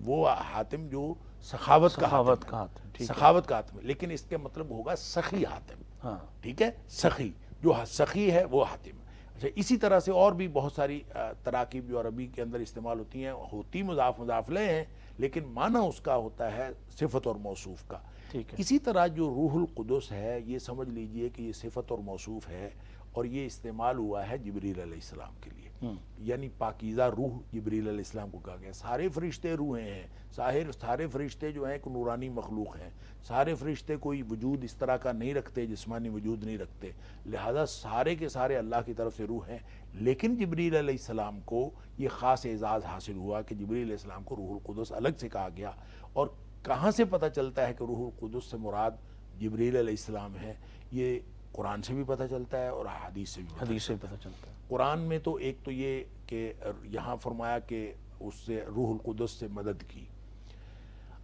وہ حاتم جو سخاوت کا حاتم، سخاوت کا حاتم، لیکن اس کے مطلب ہوگا سخی حاتم، ٹھیک ہے، سخی جو سخی ہے وہ حاتم۔ اچھا، اسی طرح سے اور بھی بہت ساری تراکیب جو عربی کے اندر استعمال ہوتی ہیں، ہوتی مضاف لے ہیں لیکن معنی اس کا ہوتا ہے صفت اور موصوف کا۔ اسی طرح جو روح القدس ہے، یہ سمجھ لیجئے کہ یہ صفت اور موصوف ہے اور یہ استعمال ہوا ہے جبریل علیہ السلام کے لیے، یعنی پاکیزہ روح جبریل علیہ السلام کو کہا گیا۔ سارے فرشتے روحیں ہیں، سارے فرشتے جو ہیں ایک نورانی مخلوق ہیں، سارے فرشتے کوئی وجود اس طرح کا نہیں رکھتے، جسمانی وجود نہیں رکھتے، لہذا سارے کے سارے اللہ کی طرف سے روح ہیں۔ لیکن جبریل علیہ السلام کو یہ خاص اعزاز حاصل ہوا کہ جبریل علیہ السلام کو روح القدس الگ سے کہا گیا۔ اور کہاں سے پتہ چلتا ہے کہ روح القدس سے مراد جبریل علیہ السلام ہے؟ یہ قرآن سے بھی پتہ چلتا ہے اور حدیث سے بھی پتہ چلتا ہے۔ قرآن میں تو ایک تو یہ کہ یہاں فرمایا کہ اس سے روح القدس سے مدد کی۔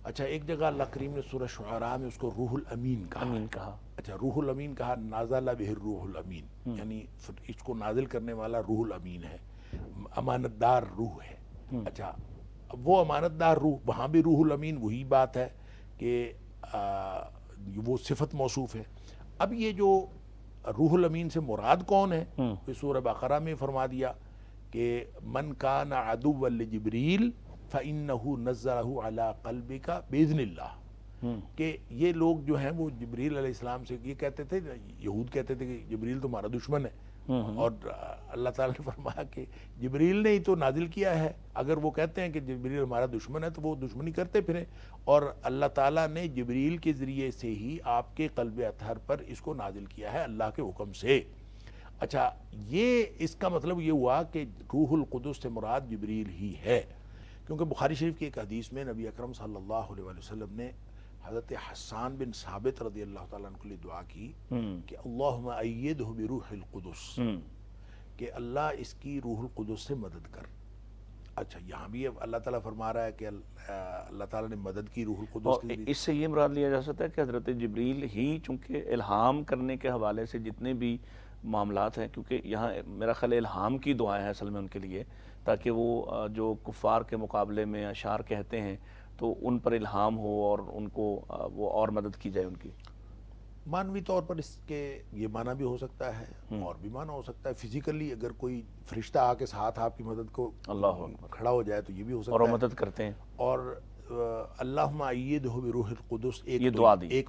اچھا، ایک جگہ اللہ کریم نے سورہ شعراء میں اس کو روح الامین کہا۔ اچھا، روح الامین کہا، نازل بہ الروح الامین، یعنی اس کو نازل کرنے والا روح الامین ہے، امانت دار روح ہے۔ اچھا، وہ امانت دار روح، وہاں بھی روح الامین وہی بات ہے کہ وہ صفت موصوف ہے۔ اب یہ جو روح الامین سے مراد کون ہے؟ سورہ بقرہ میں فرما دیا کہ من کان عدوا لجبریل فإنہ نزلہ علی قلبک بإذن اللہ، کہ یہ لوگ جو ہیں وہ جبریل علیہ السلام سے یہ کہتے تھے، یہود کہتے تھے کہ جبریل تمہارا دشمن ہے، اور اللہ تعالیٰ نے فرمایا کہ جبریل نے ہی تو نازل کیا ہے۔ اگر وہ کہتے ہیں کہ جبریل ہمارا دشمن ہے تو وہ دشمنی کرتے پھریں، اور اللہ تعالیٰ نے جبریل کے ذریعے سے ہی آپ کے قلب اطہر پر اس کو نازل کیا ہے اللہ کے حکم سے۔ اچھا، یہ اس کا مطلب یہ ہوا کہ روح القدس سے مراد جبریل ہی ہے، کیونکہ بخاری شریف کی ایک حدیث میں نبی اکرم صلی اللہ علیہ وسلم نے حضرت حسان بن ثابت رضی اللہ تعالیٰ عنہ کے لیے دعا کی کہ اللہم ایدہ بروح القدس، کہ اللہ اس کی روح القدس سے مدد کر۔ اچھا، یہاں بھی اللہ تعالیٰ فرما رہا ہے کہ اللہ تعالیٰ نے مدد کی روح القدس کی۔ اس سے یہ مراد لیا جا سکتا ہے کہ حضرت جبریل ہی چونکہ الہام کرنے کے حوالے سے جتنے بھی معاملات ہیں، کیونکہ یہاں میرا خیال الہام کی دعائیں ہیں اصل میں ان کے لیے، تاکہ وہ جو کفار کے مقابلے میں اشعار کہتے ہیں تو ان پر الہام ہو اور ان کو وہ اور مدد کی جائے ان کی۔ معنوی طور پر اس کے یہ معنی بھی ہو سکتا ہے اور بھی معنی ہو سکتا ہے، فزیکلی اگر کوئی فرشتہ آ کے ساتھ آپ کی مدد کو کھڑا ہو جائے تو یہ بھی ہو سکتا ہے، اور وہ مدد کرتے ہیں۔ اور اللہم ایدہ بروح القدس، ایک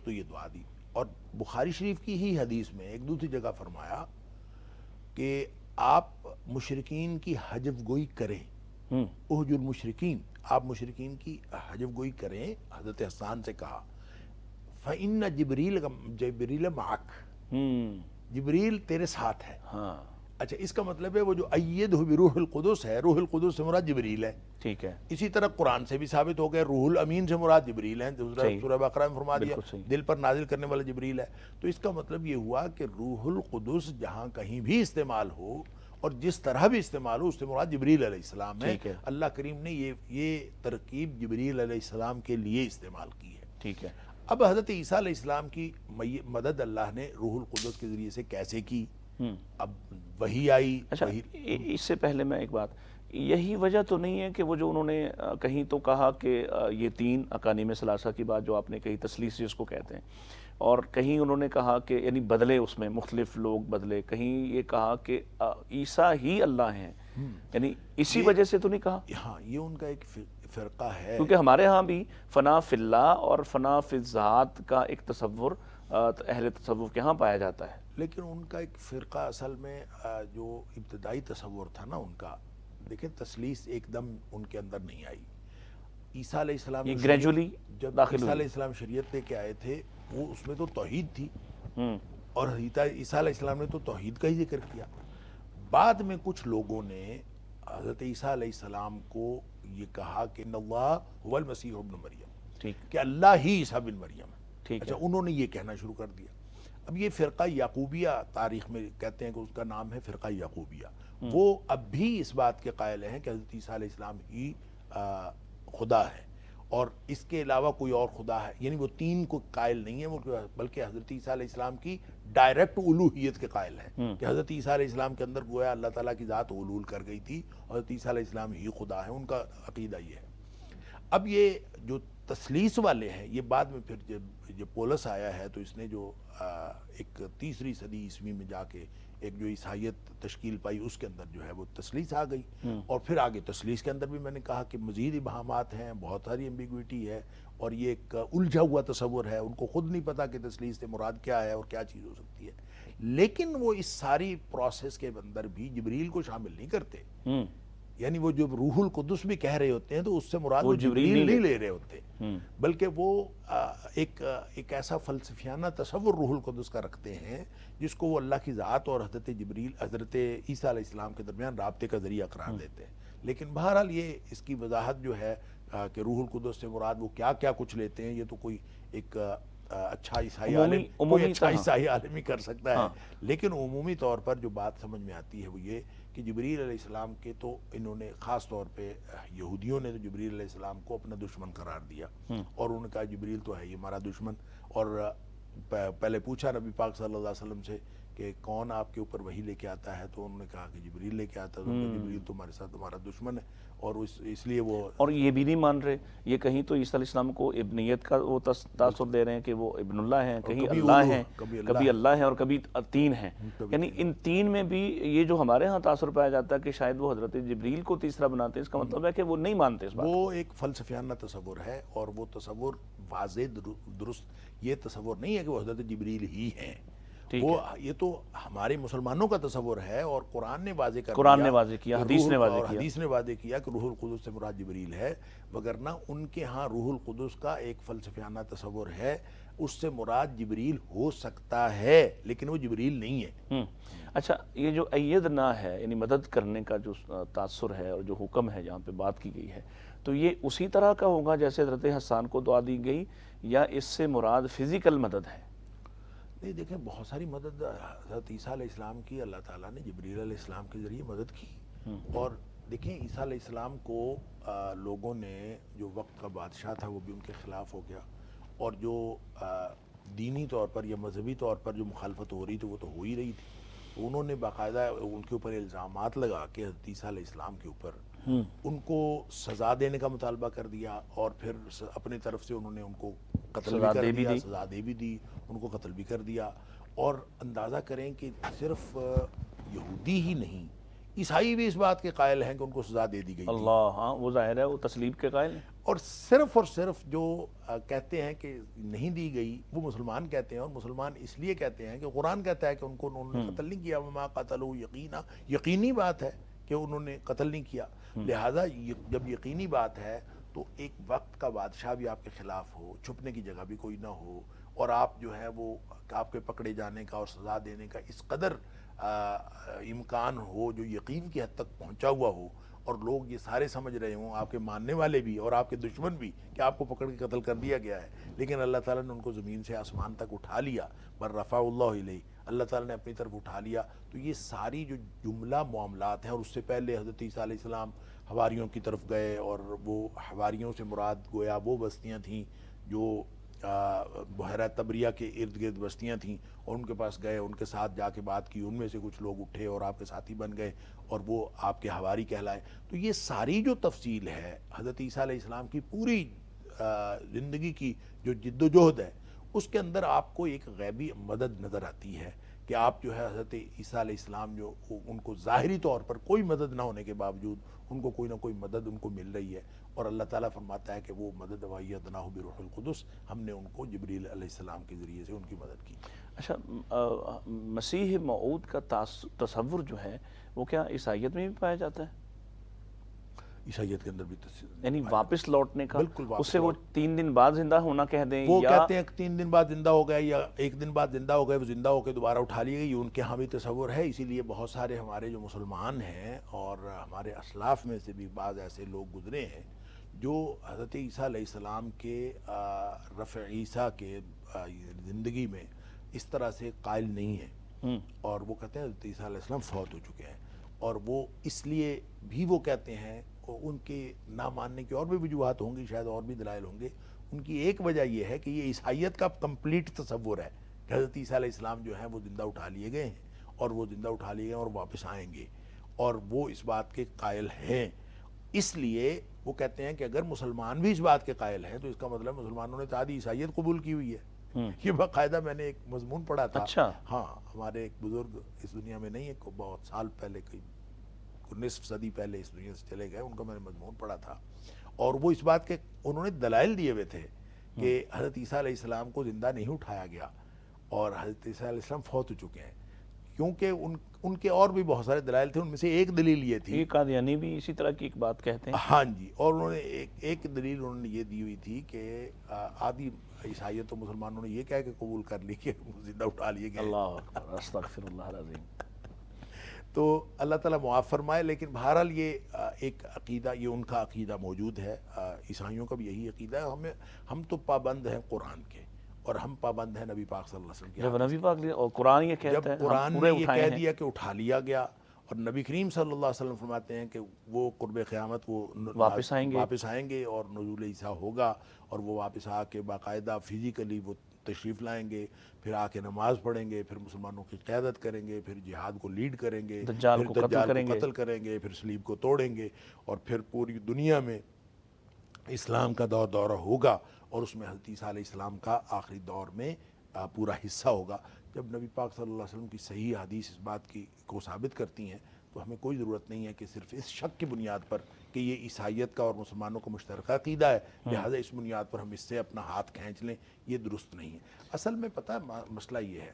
تو یہ دعا دی، اور بخاری شریف کی ہی حدیث میں ایک دوسری جگہ فرمایا کہ آپ مشرکین کی حجب گوئی کریں، احجر المشرکین، آپ مشرکین کی حجب گوئی کریں۔ حضرت حسان سے کہا فَإِنَّ جبریل معک، جبریل تیرے ساتھ ہے۔ اچھا، اس کا مطلب ہے وہ جو ایدہ بروح القدس ہے، روح القدس سے مراد جبریل ہے، ٹھیک ہے۔ اسی طرح قرآن سے بھی ثابت ہو گیا روح الامین سے مراد جبریل ہے، سورہ بقرہ میں فرما دیا دل پر نازل کرنے والا جبریل ہے۔ تو اس کا مطلب یہ ہوا کہ روح القدس جہاں کہیں بھی استعمال ہو اور جس طرح بھی استعمال ہو، اس سے مراد جبریل علیہ السلام ہے۔ اللہ کریم نے یہ ترکیب جبریل علیہ السلام کے لیے استعمال کی ہے، ٹھیک ہے۔ اب حضرت عیسیٰ علیہ السلام کی مدد اللہ نے روح القدس کے ذریعے سے کیسے کی؟ اب وہی آئی۔ اچھا، اس سے پہلے میں ایک بات، یہی وجہ تو نہیں ہے کہ وہ جو انہوں نے کہیں تو کہا کہ یہ تین اکانیم ثلاثہ کی بات جو آپ نے کہی، تثلیث جس کو کہتے ہیں، اور کہیں انہوں نے کہا کہ یعنی بدلے، اس میں مختلف لوگ بدلے، کہیں یہ کہا کہ عیسیٰ ہی اللہ ہیں، یعنی اسی وجہ سے تو نہیں کہا؟ ہاں، یہ ان کا ایک فرقہ ہے، کیونکہ ہمارے ہاں بھی فنا فی اللہ اور فنا فی الذات کا ایک تصور اہل تصوف کے ہاں پایا جاتا ہے، لیکن ان کا ایک فرقہ اصل میں جو ابتدائی تصور تھا نا ان کا، دیکھیں تثلیث ایک دم ان کے اندر نہیں آئی، عیسیٰ علیہ السلام یہ جو گریجولی جب داخل عیسیٰ ہوئی. علیہ السلام شریعت لے کے آئے تھے وہ اس میں تو توحید تھی، ہوں. اور عیسیٰ علیہ السلام نے تو توحید کا ہی ذکر کیا. بعد میں کچھ لوگوں نے حضرت عیسیٰ علیہ السلام کو یہ کہا کہ ان اللہ هو المسیح ابن مریم، ٹھیک کہ اللہ ہی عیسیٰ بن مریم ہے. ٹھیک اچھا ہے. انہوں نے یہ کہنا شروع کر دیا. اب یہ فرقہ یعقوبیہ تاریخ میں کہتے ہیں کہ اس کا نام ہے فرقہ یعقوبیہ. وہ اب بھی اس بات کے قائل ہیں کہ حضرت عیسیٰ علیہ السلام ہی خدا ہے اور اس کے علاوہ کوئی اور خدا ہے، یعنی وہ تین کو قائل نہیں ہیں، بلکہ حضرت عیسیٰ علیہ السلام کی ڈائریکٹ الوہیت کے قائل ہیں کہ حضرت عیسیٰ علیہ السلام کے اندر گویا اللہ تعالیٰ کی ذات حلول کر گئی تھی اور حضرت عیسیٰ علیہ السلام ہی خدا ہے. ان کا عقیدہ یہ ہے. اب یہ جو تثلیث والے ہیں یہ بعد میں پھر جب پولس آیا ہے تو اس نے جو ایک تیسری صدی عیسوی میں جا کے ایک جو عیسائیت تشکیل پائی اس کے اندر جو ہے وہ تثلیث آ گئی. اور پھر آگے تثلیث کے اندر بھی میں نے کہا کہ مزید ابہامات ہیں، بہت ساری ایمبیگویٹی ہے اور یہ ایک الجھا ہوا تصور ہے. ان کو خود نہیں پتا کہ تثلیث سے مراد کیا ہے اور کیا چیز ہو سکتی ہے. لیکن وہ اس ساری پروسیس کے اندر بھی جبریل کو شامل نہیں کرتے. یعنی وہ جو روح القدس بھی کہہ رہے ہوتے ہیں تو اس سے مراد وہ جبریل نہیں لے رہے ہوتے، بلکہ وہ ایک ایسا فلسفیانہ تصور روح القدس کا رکھتے ہیں جس کو وہ اللہ کی ذات اور حضرت جبریل حضرت عیسیٰ علیہ السلام کے درمیان رابطے کا ذریعہ قرار دیتے ہیں. لیکن بہرحال یہ اس کی وضاحت جو ہے کہ روح القدس سے مراد وہ کیا کیا کچھ لیتے ہیں، یہ تو کوئی ایک اچھا عیسائی عالم کوئی اچھا عیسائی عالم ہی کر سکتا ہے. لیکن عمومی طور پر جو بات سمجھ میں آتی ہے وہ یہ کہ جبریل علیہ السلام کے تو انہوں نے خاص طور پہ یہودیوں نے تو جبریل علیہ السلام کو اپنا دشمن قرار دیا اور انہوں نے کہا جبریل تو ہے ہی ہمارا دشمن. اور پہلے پوچھا نبی پاک صلی اللہ علیہ وسلم سے کہ کون آپ کے اوپر وحی لے کے آتا ہے تو انہوں نے کہا کہ جبریل لے کے آتا ہے. جبریل تمہارے ساتھ تمہارا دشمن ہے اور اس لیے وہ اور یہ بھی نہیں مان رہے. یہ کہیں تو عیسیٰ علیہ السلام کو ابنیت کا وہ تاثر دے رہے ہیں کہ وہ ابن اللہ ہیں، کہیں اللہ ہیں، کبھی اللہ ہیں اور کبھی تین ہیں. یعنی ان تین میں بھی یہ جو ہمارے ہاں تاثر پایا جاتا ہے کہ شاید وہ حضرت جبریل کو تیسرا بناتے ہیں، اس کا مطلب ہے کہ وہ نہیں مانتے اس بات. وہ ایک فلسفیانہ تصور ہے اور وہ تصور واضح درست یہ تصور نہیں ہے کہ وہ حضرت جبریل ہی ہیں. وہ یہ تو ہمارے مسلمانوں کا تصور ہے اور قرآن نے واضح کر دیا، قرآن نے واضح کیا، حدیث نے واضح کیا، حدیث نے واضح کیا کہ روح القدس سے مراد جبریل ہے. وگرنہ ان کے ہاں روح القدس کا ایک فلسفیانہ تصور ہے، اس سے مراد جبریل ہو سکتا ہے لیکن وہ جبریل نہیں ہے. اچھا یہ جو ایدنا ہے یعنی مدد کرنے کا جو تاثر ہے اور جو حکم ہے جہاں پہ بات کی گئی ہے تو یہ اسی طرح کا ہوگا جیسے حضرت حسان کو دعا دی گئی یا اس سے مراد فزیکل مدد ہے؟ نہیں دیکھیں بہت ساری مدد حضرت عیسیٰ علیہ السلام کی اللہ تعالیٰ نے جبریل علیہ السلام کے ذریعے مدد کی. اور دیکھیں عیسیٰ علیہ السلام کو لوگوں نے جو وقت کا بادشاہ تھا وہ بھی ان کے خلاف ہو گیا اور جو دینی طور پر یا مذہبی طور پر جو مخالفت ہو رہی تھی وہ تو ہو ہی رہی تھی. انہوں نے باقاعدہ ان کے اوپر الزامات لگا کے حضرت عیسیٰ علیہ السلام کے اوپر ان کو سزا دینے کا مطالبہ کر دیا اور پھر اپنی طرف سے انہوں نے ان کو قتل بھی کر دیا، سزا دے بھی دی، ان کو قتل بھی کر دیا. اور اندازہ کریں کہ صرف یہودی ہی نہیں عیسائی بھی اس بات کے قائل ہیں کہ ان کو سزا دے دی گئی. اللہ ہاں وہ ظاہر ہے وہ تسلیب کے قائل ہیں. اور صرف جو کہتے ہیں کہ نہیں دی گئی وہ مسلمان کہتے ہیں اور مسلمان اس لیے کہتے ہیں کہ قرآن کہتا ہے کہ ان کو انہوں نے قتل نہیں کیا. وما قتلوا یقینا، یقینی بات ہے کہ انہوں نے قتل نہیں کیا. لہٰذا جب یقینی بات ہے تو ایک وقت کا بادشاہ بھی آپ کے خلاف ہو، چھپنے کی جگہ بھی کوئی نہ ہو اور آپ جو ہے وہ آپ کے پکڑے جانے کا اور سزا دینے کا اس قدر امکان ہو جو یقین کی حد تک پہنچا ہوا ہو اور لوگ یہ سارے سمجھ رہے ہوں آپ کے ماننے والے بھی اور آپ کے دشمن بھی کہ آپ کو پکڑ کے قتل کر دیا گیا ہے، لیکن اللہ تعالیٰ نے ان کو زمین سے آسمان تک اٹھا لیا. بر رفع اللہ الیہ، اللہ تعالیٰ نے اپنی طرف اٹھا لیا. تو یہ ساری جو جملہ معاملات ہیں اور اس سے پہلے حضرت عیسیٰ علیہ السلام حواریوں کی طرف گئے اور وہ حواریوں سے مراد گویا وہ بستیاں تھیں جو بحیرہ تبریہ کے ارد گرد بستیاں تھیں اور ان کے پاس گئے، ان کے ساتھ جا کے بات کی، ان میں سے کچھ لوگ اٹھے اور آپ کے ساتھی بن گئے اور وہ آپ کے حواری کہلائے. تو یہ ساری جو تفصیل ہے حضرت عیسیٰ علیہ السلام کی پوری زندگی کی جو جد و جہد ہے اس کے اندر آپ کو ایک غیبی مدد نظر آتی ہے کہ آپ جو ہے حضرت عیسیٰ علیہ السلام جو ان کو ظاہری طور پر کوئی مدد نہ ہونے کے باوجود ان کو کوئی نہ کوئی مدد ان کو مل رہی ہے اور اللہ تعالیٰ فرماتا ہے کہ وہ مدد وَأَيَّدْنَاهُ بِرُوحِ الْقُدُسِ، ہم نے ان کو جبریل علیہ السلام کے ذریعے سے ان کی مدد کی. اچھا مسیح موعود کا تصور جو ہے وہ کیا عیسائیت میں بھی پایا جاتا ہے؟ عیسائیت کے اندر بھی یعنی واپس لوٹنے کا، بالکل واپس اس سے وہ 3 دن بعد زندہ ہونا کہہ دیں، وہ یا کہتے ہیں کہ 3 دن بعد زندہ ہو گئے یا 1 دن بعد زندہ ہو گئے، وہ زندہ ہو کے دوبارہ اٹھا لیے گئے، یہ ان کے ہاں بھی تصور ہے۔ اسی لیے بہت سارے ہمارے جو مسلمان ہیں اور ہمارے اسلاف میں سے بھی بعض ایسے لوگ گزرے ہیں جو حضرت عیسیٰ علیہ السلام کے رفع عیسیٰ کے زندگی میں اس طرح سے قائل نہیں ہیں، اور وہ کہتے ہیں حضرت عیسیٰ علیہ السلام فوت ہو چکے ہیں، اور وہ اس لیے بھی وہ کہتے ہیں، ان کے نہ ماننے کی اور بھی وجوہات ہوں گی، شاید اور بھی دلائل ہوں گے۔ ان کی ایک وجہ یہ ہے کہ یہ عیسائیت کا کمپلیٹ تصور ہے کہ حضرت عیسیٰ علیہ السلام جو ہیں وہ زندہ اٹھا لیے گئے ہیں، اور وہ زندہ اٹھا لیے گئے اور واپس آئیں گے، اور وہ اس بات کے قائل ہیں۔ اس لیے وہ کہتے ہیں کہ اگر مسلمان بھی اس بات کے قائل ہیں تو اس کا مطلب مسلمانوں نے تعدی عیسائیت قبول کی ہوئی ہے۔ یہ باقاعدہ میں نے ایک مضمون پڑھا تھا، اچھا، ہاں، ہمارے ایک بزرگ اس دنیا میں نہیں ہے، بہت سال پہلے، نصف صدی پہلے اس دنیا سے چلے گئے، ان کا میں نے مضمون پڑھا تھا، اور وہ اس بات کے انہوں نے دلائل دیے ہوئے تھے کہ حضرت عیسیٰ علیہ السلام کو زندہ نہیں اٹھایا گیا اور حضرت عیسیٰ علیہ السلام فوت ہو چکے ہیں، کیونکہ ان کے اور بھی بہت سارے دلائل تھے، ان میں سے ایک دلیل یہ تھی، قادیانی بھی اسی طرح کی ایک بات کہتے ہیں۔ ہاں جی، اور انہوں نے ایک دلیل انہوں نے یہ دی ہوئی تھی کہ آدھی عیسائیت تو مسلمانوں نے یہ کہہ کے قبول کر لی کہ زندہ اٹھا لیے گئے، اللہ اکبر، استغفر اللہ العظیم۔ تو اللہ تعالیٰ معاف فرمائے، لیکن بہرحال یہ ایک عقیدہ، یہ ان کا عقیدہ موجود ہے، عیسائیوں کا بھی یہی عقیدہ ہے۔ ہم تو پابند ہیں قرآن کے، اور ہم پابند ہیں نبی پاک صلی اللہ علیہ وسلم کے۔ جب نبی پاک اور قرآن یہ کہتا جب ہے، قرآن ہم نے پورے یہ اٹھائے کہہ ہیں، دیا کہ اٹھا لیا گیا، اور نبی کریم صلی اللہ علیہ وسلم فرماتے ہیں کہ وہ قرب قیامت وہ واپس آئیں گے اور نزول عیسیٰ ہوگا، اور وہ واپس آ کے باقاعدہ فزیکلی وہ تشریف لائیں گے، پھر آ کے نماز پڑھیں گے، پھر مسلمانوں کی قیادت کریں گے، پھر جہاد کو لیڈ کریں گے، دجال پھر کو دجال قتل کو قتل کریں گے، پھر صلیب کو توڑیں گے، اور پھر پوری دنیا میں اسلام کا دورہ ہوگا، اور اس میں حضرت عیسیٰ علیہ السلام کا آخری دور میں پورا حصہ ہوگا۔ جب نبی پاک صلی اللہ علیہ وسلم کی صحیح حدیث اس بات کو ثابت کرتی ہیں تو ہمیں کوئی ضرورت نہیں ہے کہ صرف اس شک کی بنیاد پر کہ یہ عیسائیت کا اور مسلمانوں کا مشترکہ عقیدہ ہے، لہٰذا اس بنیاد پر ہم اس سے اپنا ہاتھ کھینچ لیں، یہ درست نہیں ہے۔ اصل میں پتہ ہے مسئلہ یہ ہے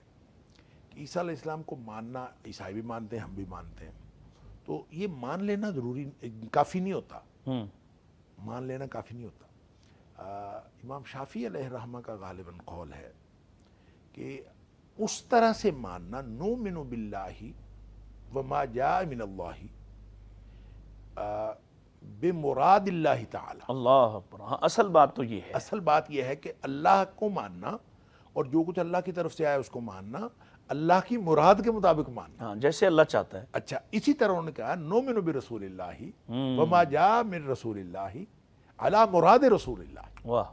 کہ عیسیٰ علیہ السلام کو ماننا، عیسائی بھی مانتے ہیں، ہم بھی مانتے ہیں، تو یہ مان لینا ضروری کافی نہیں ہوتا، مان لینا کافی نہیں ہوتا۔ امام شافعی علیہ الرحمہ کا غالباً قول ہے کہ اس طرح سے ماننا، نؤمن باللہ وما جاء من اللہ بمراد اللہ تعالی، اللہ اکبر، ہاں اصل بات تو یہ ہے، اصل بات یہ ہے کہ اللہ کو ماننا اور جو کچھ اللہ کی طرف سے آیا اس کو ماننا، اللہ کی مراد کے مطابق ماننا، ہاں جیسے اللہ چاہتا ہے۔ اچھا اسی طرح انہوں نے کہا نؤمن برسول اللہ وما جاء من رسول اللہ علی مراد رسول اللہ، واہ،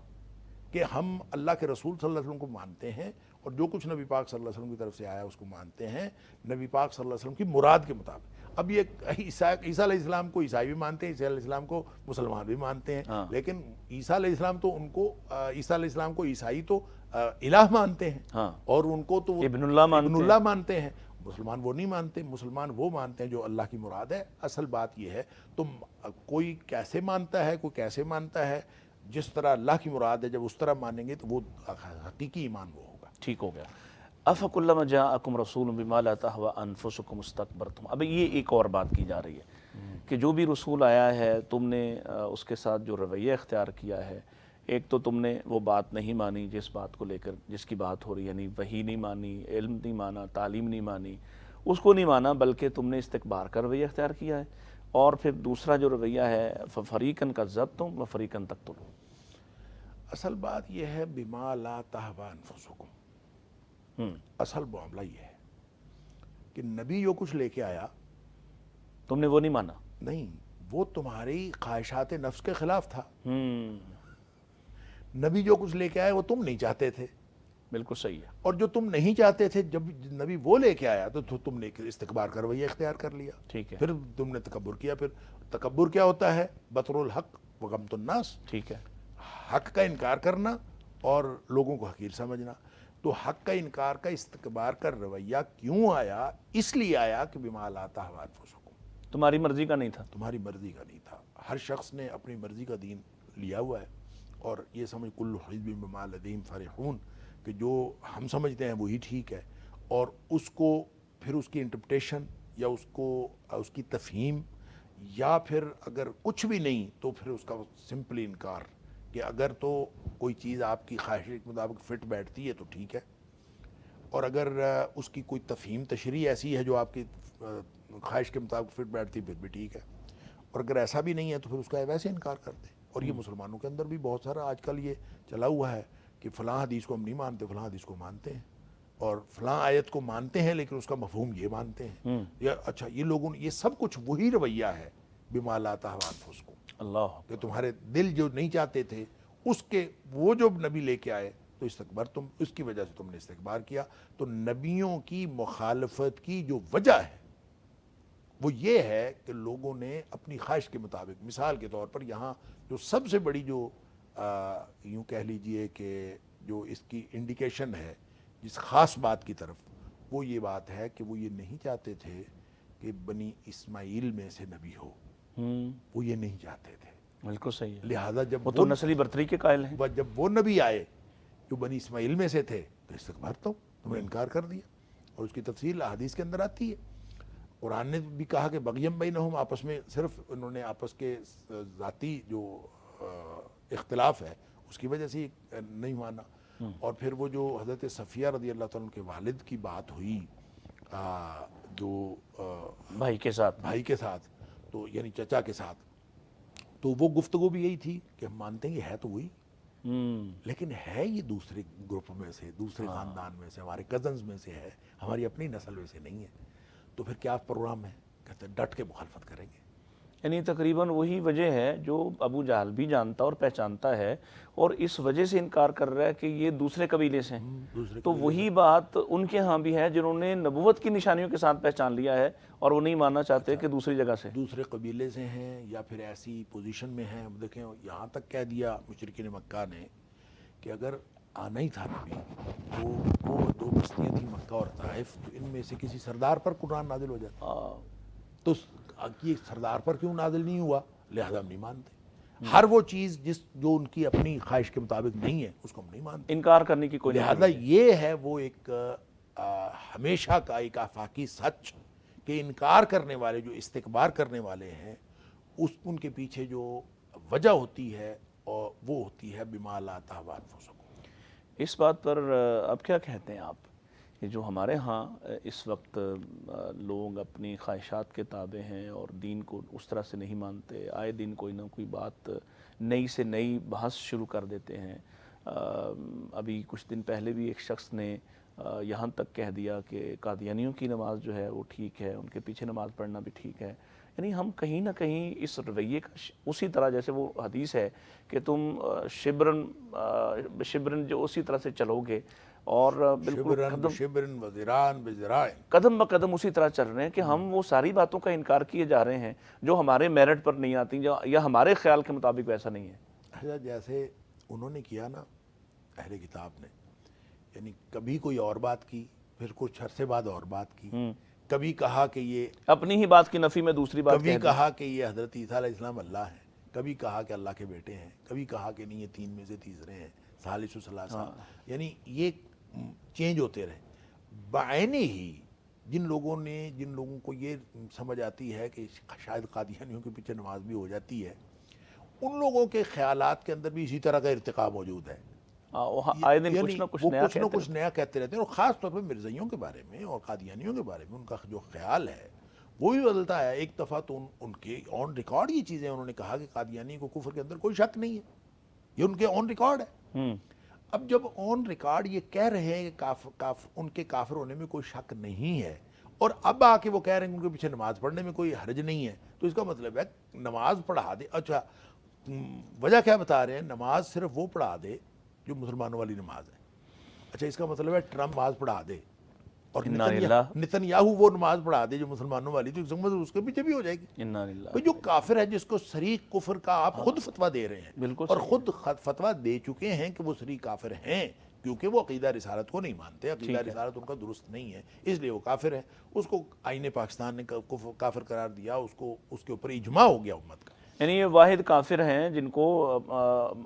کہ ہم اللہ کے رسول صلی اللہ علیہ وسلم کو مانتے ہیں اور جو کچھ نبی پاک صلی اللہ علیہ وسلم کی طرف سے آیا اس کو مانتے ہیں نبی پاک صلی اللہ علیہ وسلم کی مراد کے مطابق۔ اب یہ عیسیٰ علیہ السلام کو عیسائی بھی مانتے ہیں، عیسیٰ علیہ السلام کو مسلمان بھی مانتے ہیں، لیکن عیسیٰ علیہ السلام تو ان کو عیسیٰ علیہ السلام کو عیسائی تو الہ مانتے ہیں، اور ان کو تو ابن اللہ مانتے ہیں، مسلمان وہ نہیں مانتے، مسلمان وہ مانتے ہیں جو اللہ کی مراد ہے۔ اصل بات یہ ہے، تم کوئی کیسے مانتا ہے، کوئی کیسے مانتا ہے، جس طرح اللہ کی مراد ہے جب اس طرح مانیں گے تو وہ حقیقی ایمان وہ ہوگا۔ ٹھیک ہو گیا۔ افکلما جاءکم رسول بما لا تہوی انفسکم استکبرتم، اب یہ ایک اور بات کی جا رہی ہے کہ جو بھی رسول آیا ہے تم نے اس کے ساتھ جو رویہ اختیار کیا ہے، ایک تو تم نے وہ بات نہیں مانی جس بات کو لے کر جس کی بات ہو رہی ہے، یعنی وحی نہیں مانی، علم نہیں مانا، تعلیم نہیں مانی، اس کو نہیں مانا، بلکہ تم نے استکبار کا رویہ اختیار کیا ہے، اور پھر دوسرا جو رویہ ہے ففریقاً کذبتم وفریقاً تقتلون۔ اصل بات یہ ہے بما لا تہوی انفسکم، اصل معاملہ یہ ہے کہ نبی جو کچھ لے کے آیا تم نے وہ نہیں مانا، نہیں، وہ تمہاری خواہشات نفس کے خلاف تھا۔ نبی جو کچھ لے کے آیا وہ تم نہیں چاہتے تھے، بالکل صحیح ہے، اور جو تم نہیں چاہتے تھے جب نبی وہ لے کے آیا تو تم نے استکبار کا رویہ اختیار کر لیا، ٹھیک ہے، پھر تم نے تکبر کیا۔ پھر تکبر کیا ہوتا ہے؟ بطر الحق وغمط الناس، ٹھیک ہے، حق کا انکار کرنا اور لوگوں کو حقیر سمجھنا۔ تو حق کا انکار کا استکبار کا رویہ کیوں آیا؟ اس لیے آیا کہ بما لا تہوی انفسکم، تمہاری مرضی کا نہیں تھا، تمہاری مرضی کا نہیں تھا۔ ہر شخص نے اپنی مرضی کا دین لیا ہوا ہے، اور یہ سمجھ کل حزب بما لدیہم فرحون کہ جو ہم سمجھتے ہیں وہی ٹھیک ہے، اور اس کو پھر اس کی انٹرپریٹیشن یا اس کی تفہیم یا پھر اگر کچھ بھی نہیں تو پھر اس کا سمپلی انکار کہ اگر تو کوئی چیز آپ کی خواہش کے مطابق فٹ بیٹھتی ہے تو ٹھیک ہے، اور اگر اس کی کوئی تفہیم تشریح ایسی ہے جو آپ کی خواہش کے مطابق فٹ بیٹھتی ہے پھر بھی ٹھیک ہے، اور اگر ایسا بھی نہیں ہے تو پھر اس کا ویسے انکار کر دیں۔ اور یہ مسلمانوں کے اندر بھی بہت سارا آج کل یہ چلا ہوا ہے کہ فلاں حدیث کو ہم نہیں مانتے، فلاں حدیث کو مانتے ہیں، اور فلاں آیت کو مانتے ہیں لیکن اس کا مفہوم یہ مانتے ہیں، یا اچھا یہ لوگوں نے یہ سب کچھ وہی رویہ ہے بما لا تہوی انفسکم، اللہ کہ تمہارے دل جو نہیں چاہتے تھے اس کے وہ جو نبی لے کے آئے تو استکبار تم اس کی وجہ سے تم نے استکبار کیا۔ تو نبیوں کی مخالفت کی جو وجہ ہے وہ یہ ہے کہ لوگوں نے اپنی خواہش کے مطابق، مثال کے طور پر یہاں جو سب سے بڑی جو یوں کہہ لیجئے کہ جو اس کی انڈیکیشن ہے جس خاص بات کی طرف، وہ یہ بات ہے کہ وہ یہ نہیں چاہتے تھے کہ بنی اسماعیل میں سے نبی ہو، وہ یہ نہیں چاہتے تھے، بالکل صحیح ہے، لہذا جب وہ تو نسلی برتری کے قائل ہیں۔ جب وہ نبی آئے جو بنی اسماعیل میں سے تھے تو استکبار تو تم نے انکار کر دیا، اور اس کی تفصیل احادیث کے اندر آتی ہے۔ قرآن نے بھی کہا کہ بغیم بینہم، آپس میں صرف انہوں نے آپس کے ذاتی جو اختلاف ہے اس کی وجہ سے نہیں مانا۔ اور پھر وہ جو حضرت صفیہ رضی اللہ تعالیٰ عنہ کے والد کی بات ہوئی جو بھائی کے ساتھ تو یعنی چچا کے ساتھ، تو وہ گفتگو بھی یہی تھی کہ ہم مانتے ہیں یہ ہے تو وہی، لیکن ہے یہ دوسرے گروپ میں سے، دوسرے خاندان میں سے، ہمارے کزنز میں سے ہے، ہماری اپنی نسل میں سے نہیں ہے، تو پھر کیا پروگرام ہے؟ کہتے ہیں ڈٹ کے مخالفت کریں گے۔ یعنی تقریباً وہی وجہ ہے جو ابو جہل بھی جانتا اور پہچانتا ہے، اور اس وجہ سے انکار کر رہا ہے کہ یہ دوسرے قبیلے سے ہیں۔ تو وہی بات ان کے ہاں بھی ہے جنہوں نے نبوت کی نشانیوں کے ساتھ پہچان لیا ہے اور وہ نہیں ماننا چاہتے کہ دوسری جگہ سے، دوسرے قبیلے سے ہیں یا پھر ایسی پوزیشن میں ہیں۔ دیکھیں یہاں تک کہہ دیا مشرکین مکہ نے کہ اگر آنا ہی تھا نبی تو وہ دو بستیاں تھیں مکہ اور طائف، تو ان میں سے کسی سردار پر قرآن نازل ہو جاتا، تو یہ سردار پر کیوں نازل نہیں ہوا؟ لہذا ہم نہیں مانتے۔ ہر وہ چیز جو ان کی اپنی خواہش کے مطابق نہیں ہے اس کو ہم نہیں مانتے، انکار کرنے کی کوئی لہذا یہ ہے وہ ایک ہمیشہ کا ایک آفاقی سچ کہ انکار کرنے والے جو استکبار کرنے والے ہیں ان کے پیچھے جو وجہ ہوتی ہے اور وہ ہوتی ہے بما لا تہوی انفسکم۔ اس بات پر اب کیا کہتے ہیں آپ کہ جو ہمارے ہاں اس وقت لوگ اپنی خواہشات کے تابع ہیں اور دین کو اس طرح سے نہیں مانتے، آئے دن کوئی نہ کوئی بات نئی سے نئی بحث شروع کر دیتے ہیں۔ ابھی کچھ دن پہلے بھی ایک شخص نے یہاں تک کہہ دیا کہ قادیانیوں کی نماز جو ہے وہ ٹھیک ہے، ان کے پیچھے نماز پڑھنا بھی ٹھیک ہے۔ یعنی ہم کہیں نہ کہیں اس رویے کا اسی طرح جیسے وہ حدیث ہے کہ تم شبرن جو اسی طرح سے چلو گے، اور بالکل شبرن و ذراعن بذراع، قدم بقدم اسی طرح چل رہے ہیں کہ ہم وہ ساری باتوں کا انکار کیے جا رہے ہیں جو ہمارے میرٹ پر نہیں آتی یا ہمارے خیال کے مطابق ویسا نہیں ہے۔ اچھا جیسے انہوں نے کیا نا اہل کتاب نے، یعنی کبھی کوئی اور بات کی، پھر کچھ عرصے بعد اور بات کی، کبھی کہا کہ یہ اپنی ہی بات کی نفی میں دوسری بات کبھی کہا کہ یہ حضرت عیسیٰ علیہ السلام اللہ ہیں، کبھی کہا کہ اللہ کے بیٹے ہیں، کبھی کہا کہ نہیں یہ تین میں سے تیسرے ہیں، ثالث و ثلاثہ، یعنی یہ چینج ہوتے رہے۔ بعینہ ہی جن لوگوں کو یہ سمجھ آتی ہے کہ شاید قادیانیوں کے پیچھے نماز بھی ہو جاتی ہے، ان لوگوں کے خیالات کے اندر بھی اسی طرح کا ارتقاب موجود ہے، آئے دن کچھ نہ کچھ نیا کہتے رہتے ہیں، اور خاص طور پہ مرزائیوں کے بارے میں اور قادیانیوں کے بارے میں ان کا جو خیال ہے وہ بھی بدلتا ہے۔ ایک دفعہ تو ان کے آن ریکارڈ یہ چیزیں انہوں نے کہا کہ قادیانی کو کفر کے اندر کوئی شک نہیں ہے، یہ ان کے آن ریکارڈ ہے۔ اب جب آن ریکارڈ یہ کہہ رہے ہیں کہ ان کے کافر ہونے میں کوئی شک نہیں ہے، اور اب آ کے وہ کہہ رہے ہیں کہ ان کے پیچھے نماز پڑھنے میں کوئی حرج نہیں ہے، تو اس کا مطلب ہے نماز پڑھا دے۔ اچھا وجہ کیا بتا رہے ہیں؟ نماز صرف وہ پڑھا دے جو مسلمانوں والی نماز ہے۔ اچھا اس کا مطلب ہے ٹرمپ نماز پڑھا دے اور نتن یاہو وہ نماز پڑھا دے جو مسلمانوں والی، تو اس کے پیچھے بھی ہو جائے گی۔ جو کافر ہے جس کو صریح کفر کا آپ خود فتویٰ دے رہے ہیں اور خود فتویٰ دے چکے ہیں کہ وہ صریح کافر ہیں، کیونکہ وہ عقیدہ رسالت کو نہیں مانتے، عقیدہ رسالت ان کا درست نہیں ہے، اس لیے وہ کافر ہیں۔ اس کو آئین پاکستان نے کافر قرار دیا، اس کے اوپر اجماع ہو گیا امت کا۔ یعنی یہ واحد کافر ہیں جن کو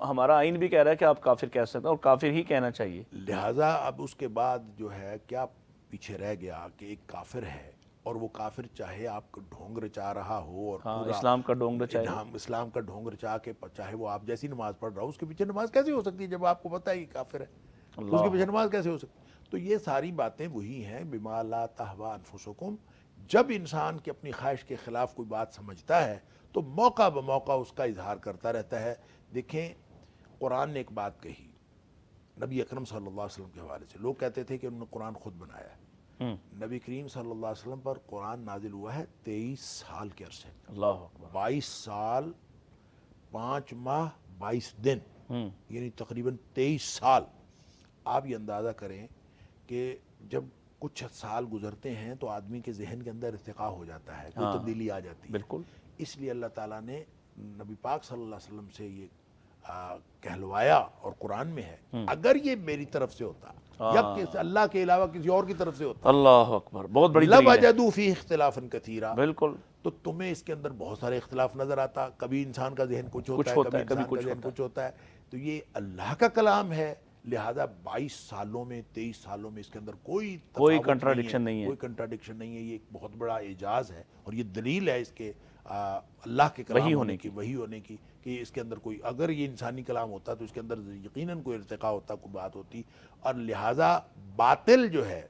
ہمارا آئین بھی کہہ رہا ہے کہ آپ کافر کہہ سکتے ہیں اور کافر ہی کہنا چاہیے۔ لہٰذا اب اس کے بعد جو ہے کیا پیچھے رہ گیا کہ ایک کافر ہے اور وہ کافر چاہے آپ کو ڈھونگ رچا رہا ہو اور ہاں پورا اسلام کا ڈونگ رچائے اسلام کا ڈھونگ رچا کے چاہے وہ آپ جیسی نماز پڑھ رہا ہو، اس کے پیچھے نماز کیسے ہو سکتی ہے جب آپ کو پتہ ہے کہ کافر ہے؟ تو اس کے پیچھے نماز کیسے ہو سکتی ہے؟ تو یہ ساری باتیں وہی ہیں بما لا تہوی انفسکم. جب انسان کی اپنی خواہش کے خلاف کوئی بات سمجھتا ہے تو موقع بموقع اس کا اظہار کرتا رہتا ہے. دیکھیں قرآن نے ایک بات کہی نبی اکرم صلی اللہ علیہ وسلم کے حوالے سے. لوگ کہتے تھے کہ انہوں نے قرآن خود بنایا ہے. نبی کریم صلی اللہ علیہ وسلم پر قرآن نازل ہوا ہے 23 سال کے عرصے. اللہ اکبر. 22 سال 5 ماہ 22 دن یعنی تقریباً 23 سال. آپ یہ اندازہ کریں کہ جب کچھ سال گزرتے ہیں تو آدمی کے ذہن کے اندر ارتقاء ہو جاتا ہے، کوئی تبدیلی آ جاتی ہے. بالکل. اس لیے اللہ تعالیٰ نے نبی پاک صلی اللہ علیہ وسلم سے یہ کہلوایا اور قرآن میں ہے اگر یہ میری طرف سے ہوتا یا اللہ کے علاوہ کسی اور کی طرف سے ہوتا، اللہ اکبر، بہت بڑی دلیل ہے. لَوَجَدُوا فِيهِ اخْتِلَافًا كَثِيرًا. بالکل. تو تمہیں اس کے اندر بہت سارے اختلاف نظر آتا. کبھی انسان کا ذہن کچھ ہوتا ہے، کبھی انسان کا ذہن کچھ ہوتا ہے. تو یہ اللہ کا کلام ہے، لہذا 22 سالوں میں 23 سالوں میں اس کے اندر کوئی کنٹراڈکشن نہیں ہے. کوئی کنٹراڈکشن نہیں ہے. یہ ایک بہت بڑا اعجاز ہے اور یہ دلیل ہے اس کے اللہ کے کلام ہونے کی، وحی ہونے کی، کہ اس کے اندر کوئی اگر یہ انسانی کلام ہوتا تو اس کے اندر یقیناً کوئی ارتقاء ہوتا، کوئی بات ہوتی. اور لہٰذا باطل جو ہے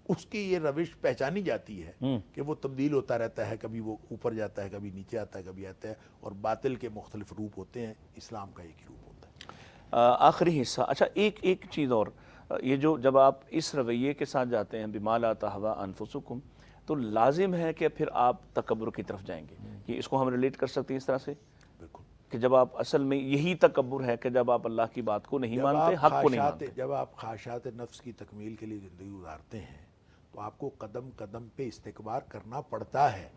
اس کی یہ روش پہچانی جاتی ہے کہ وہ تبدیل ہوتا رہتا ہے، کبھی وہ اوپر جاتا ہے، کبھی نیچے آتا ہے، کبھی آتا ہے. اور باطل کے مختلف روپ ہوتے ہیں، اسلام کا ایک ہی روپ ہوتا ہے. آخری حصہ. اچھا ایک چیز اور، یہ جو جب آپ اس رویے کے ساتھ جاتے ہیں بما لا تہوی انفسکم، تو لازم ہے کہ پھر آپ تکبر کی طرف جائیں گے. یہ اس کو ہم ریلیٹ کر سکتے ہیں اس طرح سے بالکل کہ جب آپ اصل میں یہی تکبر ہے کہ جب آپ اللہ کی بات کو نہیں مانتے، حق کو نہیں مانتے. جب آپ خواہشات نفس کی تکمیل کے لیے زندگی گزارتے ہیں تو آپ کو قدم قدم پہ استکبار کرنا پڑتا ہے.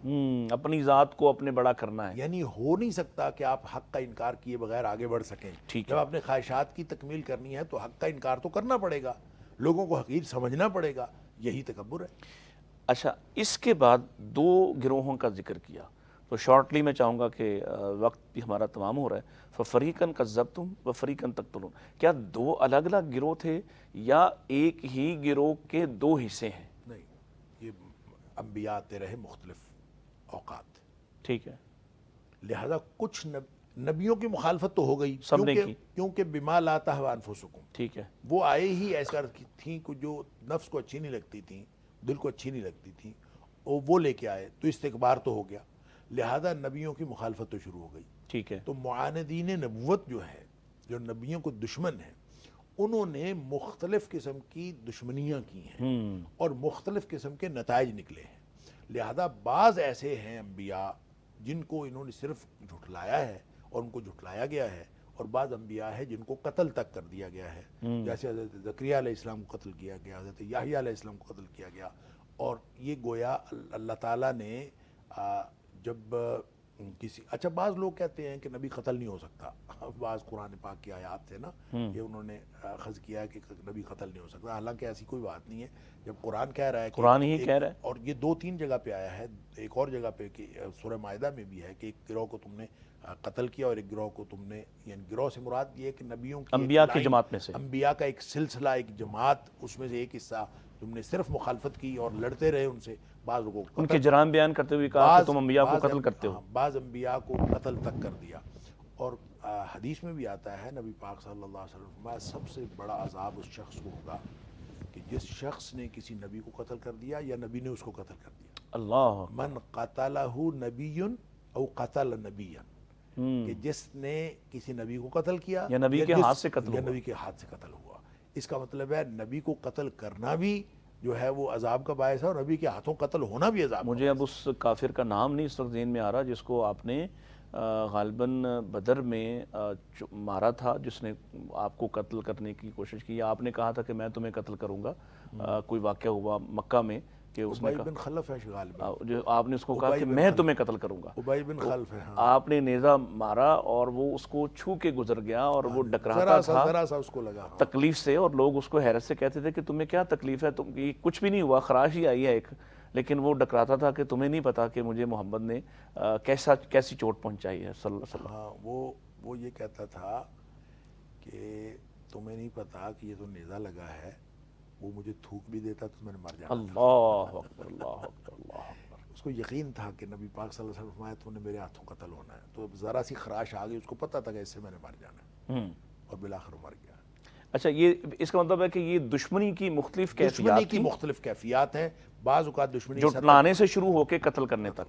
اپنی ذات کو اپنے بڑا کرنا ہے. یعنی ہو نہیں سکتا کہ آپ حق کا انکار کیے بغیر آگے بڑھ سکیں. جب آپ نے خواہشات کی تکمیل کرنی ہے تو حق کا انکار تو کرنا پڑے گا، لوگوں کو حقیر سمجھنا پڑے گا. یہی تکبر ہے. اچھا اس کے بعد 2 گروہوں کا ذکر کیا تو شارٹلی میں چاہوں گا کہ وقت بھی ہمارا تمام ہو رہا ہے. فَفَرِيقًا كَذَّبْتُمْ وَفَرِيقًا تَقْتُلُونَ. کیا 2 الگ الگ گروہ تھے یا ایک ہی گروہ کے 2 حصے ہیں؟ نہیں، یہ انبیاء آتے رہے مختلف اوقات. ٹھیک ہے. لہذا کچھ نبیوں کی مخالفت تو ہو گئی سب نے کی، کیونکہ بما لا تہوی انفسکم. ٹھیک ہے. وہ آئے ہی ایسا تھیں کہ جو نفس کو اچھی نہیں لگتی تھیں، دل کو اچھی نہیں لگتی تھیں، وہ لے کے آئے تو استکبار تو ہو گیا. لہذا نبیوں کی مخالفت تو شروع ہو گئی. ٹھیک ہے. تو معاندین نبوت جو ہے، جو نبیوں کو دشمن ہیں، انہوں نے مختلف قسم کی دشمنیاں کی ہیں اور مختلف قسم کے نتائج نکلے ہیں. لہذا بعض ایسے ہیں انبیاء جن کو انہوں نے صرف جھٹلایا ہے اور ان کو جھٹلایا گیا ہے، اور بعض انبیاء ہیں جن کو قتل تک کر دیا گیا ہے. جیسے حضرت زکریا علیہ السلام کو قتل کیا گیا، حضرت یحییٰ علیہ السلام کو قتل کیا گیا. اور یہ گویا اللہ تعالیٰ نے جب کسی بعض لوگ کہتے ہیں کہ نبی قتل نہیں ہو سکتا. بعض قرآن پاک کی آیات سے نا یہ انہوں نے اخذ کیا کہ نبی قتل نہیں ہو سکتا. حالانکہ ایسی کوئی بات نہیں ہے. جب قرآن کہہ رہا ہے، قرآن ہی کہہ رہا ہے، اور یہ 2-3 جگہ پہ آیا ہے. ایک اور جگہ پہ کہ سورہ مائدہ میں بھی ہے کہ ایک گروہ کو تم نے قتل کیا اور ایک گروہ کو تم نے، یعنی گروہ سے مراد یہ ہے کہ نبیوں کی انبیاء کی جماعت میں سے، انبیاء کا ایک سلسلہ، ایک جماعت، اس میں سے ایک حصہ تم نے صرف مخالفت کی اور لڑتے رہے ان سے. بعض لوگوں کو ان کے جرائم بیان کرتے ہوئے کہا کہ تم انبیاء کو قتل کرتے ہو. بعض انبیاء کو قتل تک کر دیا. اور حدیث میں بھی آتا ہے، نبی پاک صلی اللہ علیہ وسلم فرمایا سب سے بڑا عذاب اس شخص کو ہوگا کہ جس شخص نے کسی نبی کو قتل کر دیا یا نبی نے اس کو قتل کر دیا. اللہ من قتلہ نبی او قتل نبیا، کہ جس نے کسی نبی کو قتل کیا یا نبی کے ہاتھ سے قتل ہوا، یا نبی کے ہاتھ سے قتل ہوا. اس کا مطلب ہے نبی کو قتل کرنا بھی جو ہے وہ عذاب کا باعث ہے اور نبی کے ہاتھوں قتل ہونا بھی عذاب. مجھے اب اس کافر کا نام نہیں اس وقت ذہن میں آ رہا جس کو آپ نے غالباً بدر میں مارا تھا، جس نے آپ کو قتل کرنے کی کوشش کی، یا آپ نے کہا تھا کہ میں تمہیں قتل کروں گا. کوئی واقعہ ہوا مکہ میں کہ اس نے ابی بن خلف ہے غالباً، جو آپ نے اس کو کہا کہ میں تمہیں قتل کروں گا. ابی بن خلف ہے. آپ نے نیزہ مارا اور وہ اس کو چھو کے گزر گیا اور وہ ڈکراتا تھا ذرا سا اس کو لگا تکلیف سے، اور لوگ اس کو حیرت سے کہتے تھے کہ تمہیں کیا تکلیف ہے، تم کچھ بھی نہیں ہوا، خراش ہی آئی ہے ایک. لیکن وہ ڈکراتا تھا کہ تمہیں نہیں پتا کہ مجھے محمد نے کیسی چوٹ پہنچائی ہے صلی اللہ علیہ وسلم. ہاں، وہ یہ کہتا تھا کہ تمہیں نہیں پتا کہ یہ تو نیزہ لگا ہے وہ مجھے تھوک بھی دیتا تو میں نے مر جانا. اللہ اکبر اللہ اکبر اللہ اکبر. اس کو یقین تھا کہ نبی پاک صلی اللہ علیہ وسلم فرمایا تو نے میرے ہاتھوں قتل ہونا ہے. تو ذرا سی خراش آ گئی, اس کو پتہ تھا کہ اس سے میں نے مر جانا ہے, اور بالآخر مر گیا. اچھا, یہ اس کا مطلب ہے کہ یہ دشمنی کی مختلف دشمنی کیفیات کی مختلف کیفیات ہیں. بعض اوقات دشمنی جھٹلانے سے شروع ہو کے قتل کرنے تک.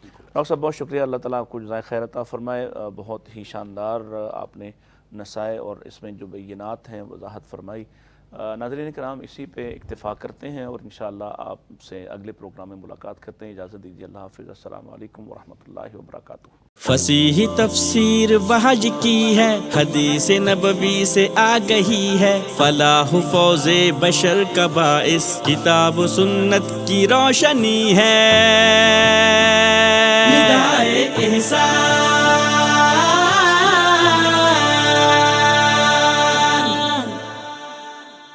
ڈاکٹر صاحب بہت شکریہ, اللہ تعالیٰ آپ کو جزائے خیر عطا فرمائے. بہت ہی شاندار آپ نے نصائح اور اس میں جو بینات ہیں وضاحت فرمائی. ناظرین کرام, اسی پہ اکتفا کرتے ہیں اور انشاءاللہ آپ سے اگلے پروگرام میں ملاقات کرتے ہیں. اجازت دیجیے, اللہ حافظ. السلام علیکم ورحمۃ اللہ وبرکاتہ. فصیح تفسیر وحج کی ہے, حدیث نبوی سے آگہی ہے, فلاح و فوز بشر کا باعث کتاب و سنت کی روشنی ہے. ندائے احسان